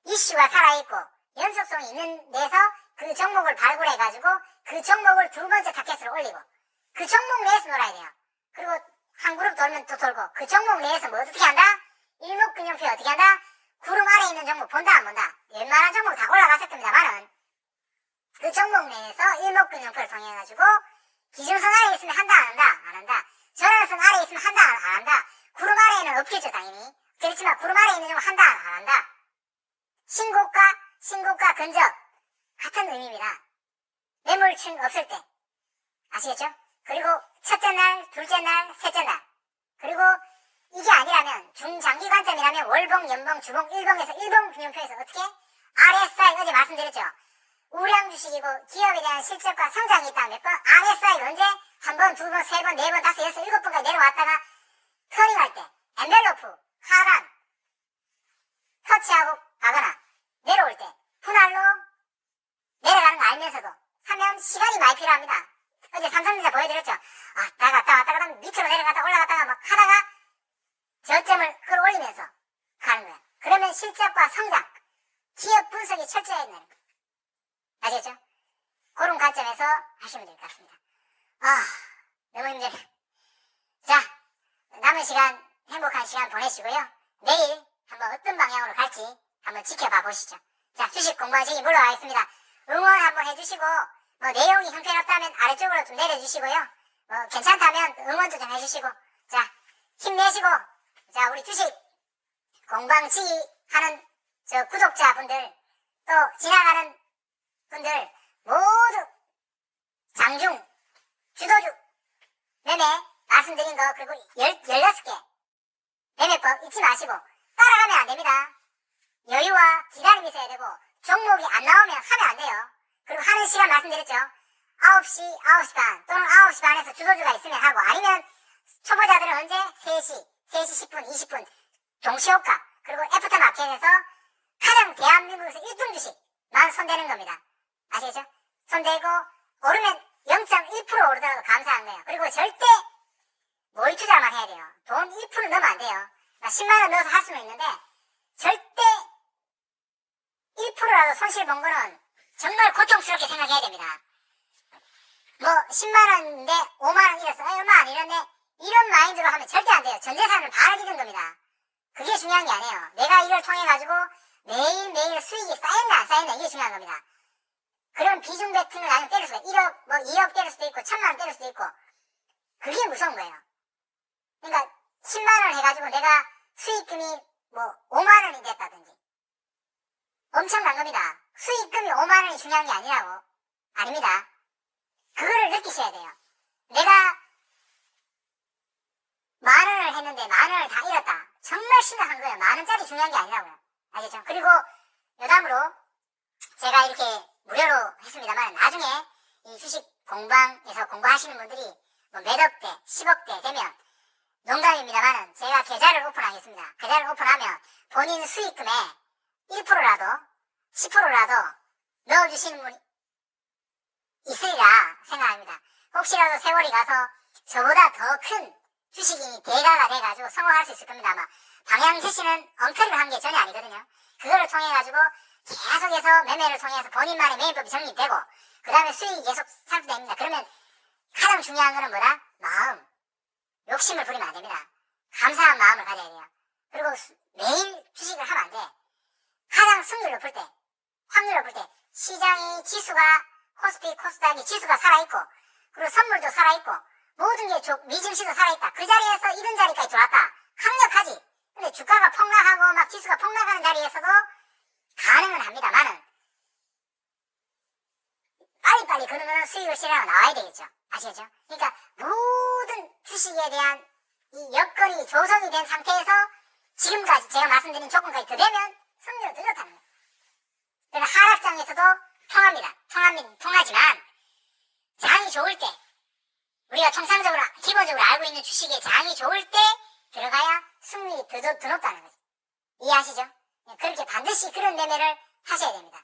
이슈가 살아있고 연속성이 있는 데서 그 종목을 발굴해가지고 그 종목을 두 번째 타켓으로 올리고 그 종목 내에서 놀아야 돼요. 그리고 한 그룹 돌면 또 돌고 그 종목 내에서 뭐 어떻게 한다? 일목균형표 어떻게 한다? 구름 아래에 있는 종목 본다 안 본다? 웬만한 종목 다 올라갔을 겁니다만은 그 종목 내에서 일목균형표를 통해가지고 기준선 아래에 있으면 한다 안 한다? 안 한다. 전화선 아래에 있으면 한다 안 한다. 구름 아래에는 없겠죠 당연히. 그렇지만 구름 아래에 있는 경우 한다 안 한다. 신고가 근접 같은 의미입니다. 매물층 없을 때 아시겠죠? 그리고 첫째 날, 둘째 날, 셋째 날. 그리고 이게 아니라면 중장기 관점이라면 월봉, 연봉, 주봉, 일봉에서 일봉 균형표에서 어떻게? RSI 어제 말씀드렸죠. 우량 주식이고 기업에 대한 실적과 성장이 있다. 몇 번? RSI가 언제? 한 번, 두 번, 세 번, 네 번, 다섯, 여섯, 일곱 번까지 내려왔다가 터닝할 때 엔벨로프, 하단 터치하고 가거나 내려올 때 분할로 내려가는 거 알면서도 사면 시간이 많이 필요합니다. 어제 삼성전자 보여드렸죠. 왔다가 밑으로 내려갔다 올라갔다가 막 하다가 저점을 끌어올리면서 가는 거야. 그러면 실적과 성장, 기업 분석이 철저해야 되는 거야. 아시겠죠? 그런 관점에서 하시면 될 것 같습니다. 너무 힘드네. 자, 남은 시간 행복한 시간 보내시고요. 내일 한번 어떤 방향으로 갈지 한번 지켜봐 보시죠. 자, 주식 공부하시기 물러가겠습니다. 응원 한번 해주시고 뭐 내용이 형편없다면 아래쪽으로 좀 내려주시고요. 뭐 괜찮다면 응원도 좀 해주시고 자, 힘내시고 자, 우리 주식 공방치기 하는 저 구독자분들 또 지나가는 분들 모두 장중, 주도주 매매 말씀드린 거 그리고 16개 매매법 잊지 마시고 따라가면 안 됩니다. 여유와 기다림이 있어야 되고 종목이 안 나오면 하면 안 돼요. 그리고 하는 시간 말씀드렸죠. 9시, 9시 반 또는 9시 반에서 주도주가 있으면 하고 아니면 초보자들은 언제? 3시, 3시 10분, 20분 동시효과 그리고 애프터마켓에서 가장 대한민국에서 1등 주식만 손대는 겁니다. 아시겠죠? 손대고 오르면 0.1% 오르더라도 감사한 거예요. 그리고 절대 모의 투자만 해야 돼요. 돈 1% 넣으면 안 돼요. 10만원 넣어서 할 수는 있는데 절대 1%라도 손실 본 거는 정말 고통스럽게 생각해야 됩니다. 뭐 10만원인데 5만원 잃었어. 얼마 안 잃었네. 이런 마인드로 하면 절대 안 돼요. 전 재산을 반을 잃은 겁니다. 그게 중요한 게 아니에요. 내가 이걸 통해 가지고 매일매일 수익이 쌓였나 안 쌓였나 이게 중요한 겁니다. 그런 비중 배팅을 나중에 때릴 수가 1억, 뭐 2억 때릴 수도 있고 1000만원 때릴 수도 있고 그게 무서운 거예요. 그러니까 10만원 해가지고 내가 수익금이 뭐 5만원이 됐다든지 엄청난 겁니다. 수익금이 5만원이 중요한 게 아니라고. 아닙니다. 그거를 느끼셔야 돼요. 내가 만원을 했는데 만원을 다 잃었다. 정말 심각한 거예요. 만원짜리 중요한 게 아니라고요. 알겠죠? 그리고 여담으로 제가 이렇게 무료로 했습니다만 나중에 이 주식 공방에서 공부하시는 분들이 뭐 몇 억대, 10억대 되면 농담입니다만 제가 계좌를 오픈하겠습니다. 계좌를 오픈하면 본인 수익금의 1%라도 10%라도 넣어주시는 분이 있으리라 생각합니다. 혹시라도 세월이 가서 저보다 더 큰 주식인이 대가가 돼가지고 성공할 수 있을 겁니다. 아마 방향 제시는 엉터리로 한 게 전혀 아니거든요. 그거를 통해가지고 계속해서 매매를 통해서 본인만의 매매법이 정립되고 그 다음에 수익이 계속 산출됩니다. 그러면 가장 중요한 거는 뭐다? 마음. 욕심을 부리면 안 됩니다. 감사한 마음을 가져야 돼요. 그리고 매일 주식을 하면 안 돼. 가장 승률 높을 때, 확률 높을 때 시장이 지수가 코스피, 코스닥이 지수가 살아있고 그리고 선물도 살아있고 모든 게 미증시도 살아있다. 그 자리에서 이런 자리까지 들어왔다. 강력하지. 근데 주가가 폭락하고 막 지수가 폭락하는 자리에서도 가능은 합니다만은 빨리빨리 그러면 수익을 실현하고 나와야 되겠죠. 아시겠죠? 그러니까 모든 주식에 대한 이 여건이 조성이 된 상태에서 지금까지 제가 말씀드린 조건까지 더 되면 승률은 더 좋다는 거예요. 그러니까 하락장에서도 통하지만 장이 좋을 때 우리가 통상적으로 기본적으로 알고 있는 주식의 장이 좋을 때 들어가야 승률이 더 높다는 거죠. 이해하시죠? 그렇게 반드시 그런 매매를 하셔야 됩니다.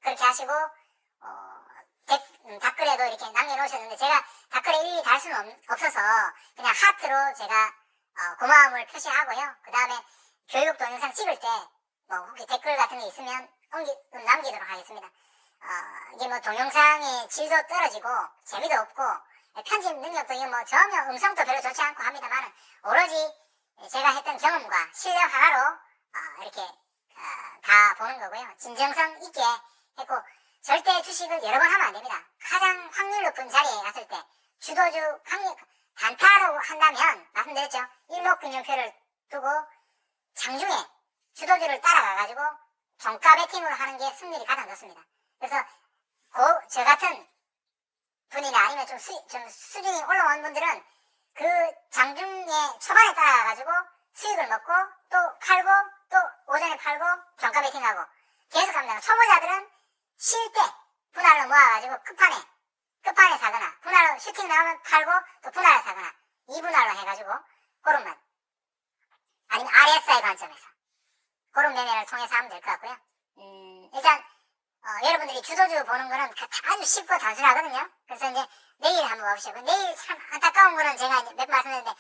그렇게 하시고 댓글에도 이렇게 남겨놓으셨는데 제가 댓글에 일일이 달 수는 없어서 그냥 하트로 제가 고마움을 표시하고요. 그 다음에 교육 동영상 찍을 때 뭐 혹시 댓글 같은 게 있으면 남기도록 하겠습니다. 이게 뭐 동영상의 질도 떨어지고 재미도 없고 편집 능력도 이게 뭐 전혀 음성도 별로 좋지 않고 합니다만 오로지 제가 했던 경험과 실력 하나로 이렇게 다 보는 거고요. 진정성 있게 했고 절대 주식을 여러 번 하면 안 됩니다. 가장 확률 높은 자리에 갔을 때 주도주 단타로 한다면 말씀드렸죠. 일목균형표를 두고 장중에 주도주를 따라가가지고 종가 배팅으로 하는 게 승률이 가장 좋습니다. 그래서 저 같은 분이나 아니면 좀 수준이 올라온 분들은 그 장중에 초반에 따라가가지고 수익을 먹고 또 팔고 또 오전에 팔고 종가 배팅하고 계속 합니다. 초보자들은 쉴 때 분할로 모아가지고 끝판에 사거나 분할로 슈팅 나오면 팔고 또 분할로 사거나 2분할로 해가지고 그런 맛 아니면 RSI 관점에서 그런 매매를 통해서 하면 될 것 같고요. 일단 여러분들이 주도주 보는 거는 아주 쉽고 단순하거든요. 그래서 이제 내일 한번 봐보시죠. 내일 참 안타까운 거는 제가 몇 번 말씀드렸는데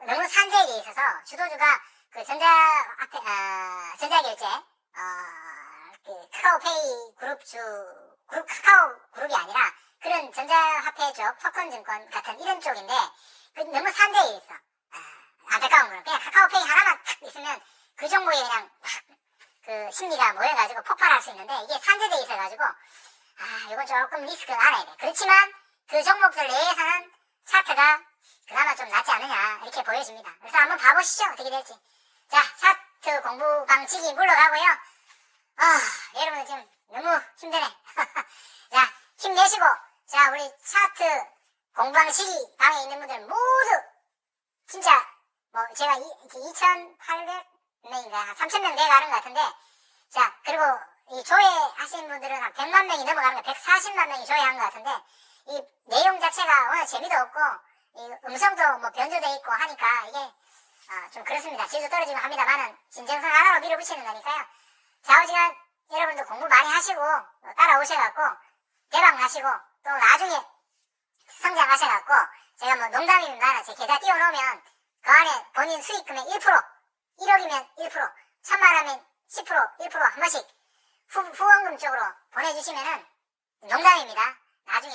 너무 산재에 있어서 주도주가 그 전자결제 그 카카오페이 카카오 그룹이 아니라 그런 전자화폐 쪽 토큰증권 같은 이런 쪽인데 너무 산재에 있어. 안타까운 거는 그냥 카카오페이 하나만 탁 있으면 그 종목에 그냥 그 심리가 모여가지고 폭발할 수 있는데 이게 산재돼 있어가지고 이건 조금 리스크가 알아야 돼. 그렇지만 그 종목들 내에서는 차트가 그나마 좀 낫지 않느냐 이렇게 보여집니다. 그래서 한번 봐보시죠. 어떻게 될지. 자, 차트 공부 방식이 물러가고요. 여러분 지금 너무 힘드네. 자, 힘내시고 자, 우리 차트 공부 방식이 방에 있는 분들 모두 진짜 뭐 제가 2,800명인가 3,000명 돼가는 것 같은데 자, 그리고 이 조회하시는 분들은 한 100만 명이 넘어가는 거 140만 명이 조회한 것 같은데 이 내용 자체가 워낙 재미도 없고 이 음성도 뭐 변조돼 있고 하니까 이게 좀 그렇습니다. 질도 떨어지고 합니다만은 진정성 하나로 밀어붙이는 거니까요. 좌우지간 여러분도 공부 많이 하시고 따라오셔갖고 대박 나시고 또 나중에 성장하셔갖고 제가 뭐 농담입니다만 제 계좌 띄워놓으면 그 안에 본인 수익금의 1%, 1억이면 1%, 1,000만 원이면 10%, 1% 한 번씩 후원금 쪽으로 보내주시면은 농담입니다. 나중에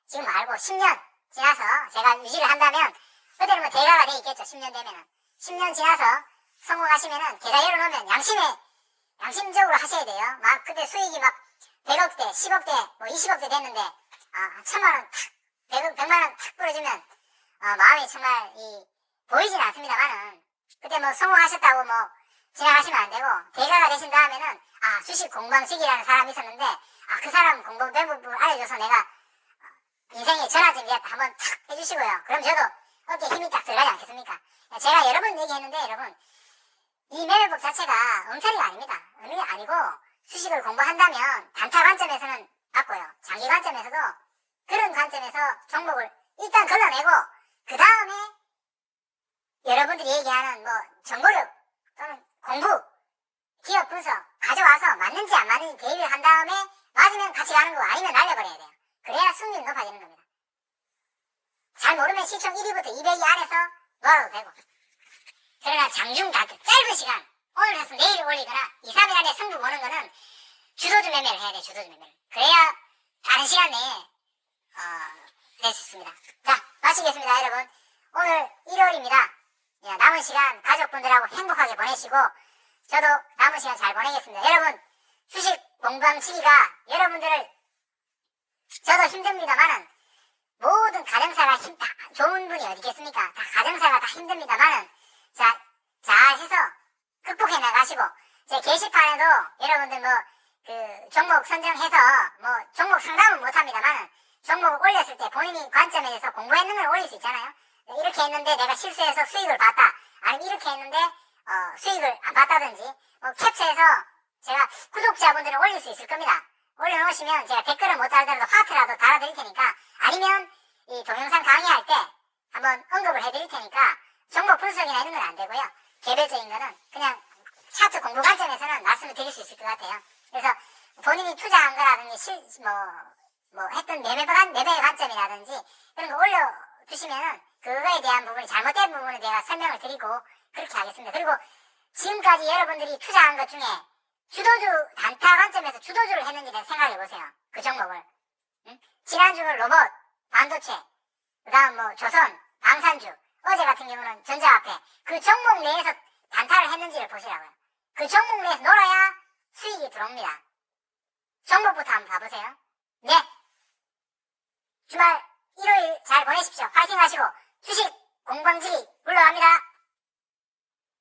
지금 말고 10년 지나서 제가 유지를 한다면 그때는 뭐 대가가 돼 있겠죠. 10년 되면은 10년 지나서 성공하시면은 계좌 열어놓으면 양심적으로 하셔야 돼요. 막 그때 수익이 막 100억대, 10억대, 뭐 20억대 됐는데 1,000만 원 탁, 100만 원 탁 뿌려주면 마음이 정말 보이진 않습니다만은 그때 뭐 성공하셨다고 뭐 지나가시면 안 되고 대가가 되신 다음에는 주식 공방식이라는 사람이 있었는데 그 사람 공부 방법을 알려줘서 내가 인생의 전환점이었다 한번 탁 해주시고요. 그럼 저도 어깨에 힘이 딱 들어가지 않겠습니까? 제가 여러 번 얘기했는데 여러분 이 매매법 자체가 엉터리가 아닙니다. 어느 게 아니고 주식을 공부한다면 단타 관점에서는 맞고요. 장기 관점에서도 그런 관점에서 종목을 일단 걸러내고 그 다음에 여러분들이 얘기하는 뭐 정보력 또는 공부 기업 분석 가져와서 맞는지 안 맞는지 대비를 한 다음에 맞으면 같이 가는 거고 아니면 날려버려야 돼요. 그래야 승률이 높아지는 겁니다. 잘 모르면 시총 1위부터 200위 안에서 놀아도 되고 그러나 장중 단타 짧은 시간 오늘 해서 내일 올리거나 2, 3일 안에 승부 보는 거는 주도주 매매를 해야 돼요. 주도주 매매를. 그래야 다른 시간 내에 될 수 있습니다. 자, 마치겠습니다. 여러분 오늘 1월입니다. 남은 시간 가족분들하고 행복하게 보내시고 저도 남은 시간 잘 보내겠습니다. 여러분 주식 공방치기가 여러분들을 저도 힘듭니다만은 모든 가정사가 좋은 분이 어디 있겠습니까? 다 가정사가 다 힘듭니다만은 잘해서 극복해 나가시고 제 게시판에도 여러분들 그 종목 선정해서 종목 상담은 못합니다만은 종목을 올렸을 때 본인이 관점에 대해서 공부했는 걸 올릴 수 있잖아요. 이렇게 했는데 내가 실수해서 수익을 봤다. 아니면 이렇게 했는데 수익을 안 봤다든지 캡처해서 제가 구독자분들은 올릴 수 있을 겁니다. 올려놓으시면 제가 댓글을 못 달더라도 하트라도 달아드릴 테니까 아니면 이 동영상 강의할 때 한번 언급을 해드릴 테니까 종목 분석이나 이런 건 안 되고요. 개별적인 거는 그냥 차트 공부 관점에서는 말씀을 드릴 수 있을 것 같아요. 그래서 본인이 투자한 거라든지 했던 매매 관점이라든지 그런 거 올려주시면은 그거에 대한 부분이 잘못된 부분을 제가 설명을 드리고 그렇게 하겠습니다. 그리고 지금까지 여러분들이 투자한 것 중에 주도주 단타 관점에서 주도주를 했는지 생각해 보세요. 그 종목을. 지난주는 로봇, 반도체, 그 다음 조선, 방산주, 어제 같은 경우는 전자화폐. 그 종목 내에서 단타를 했는지를 보시라고요. 그 종목 내에서 놀아야 수익이 들어옵니다. 종목부터 한번 봐보세요. 네. 주말 일요일 잘 보내십시오. 파이팅 하시고 주식 공방지기 물러갑니다.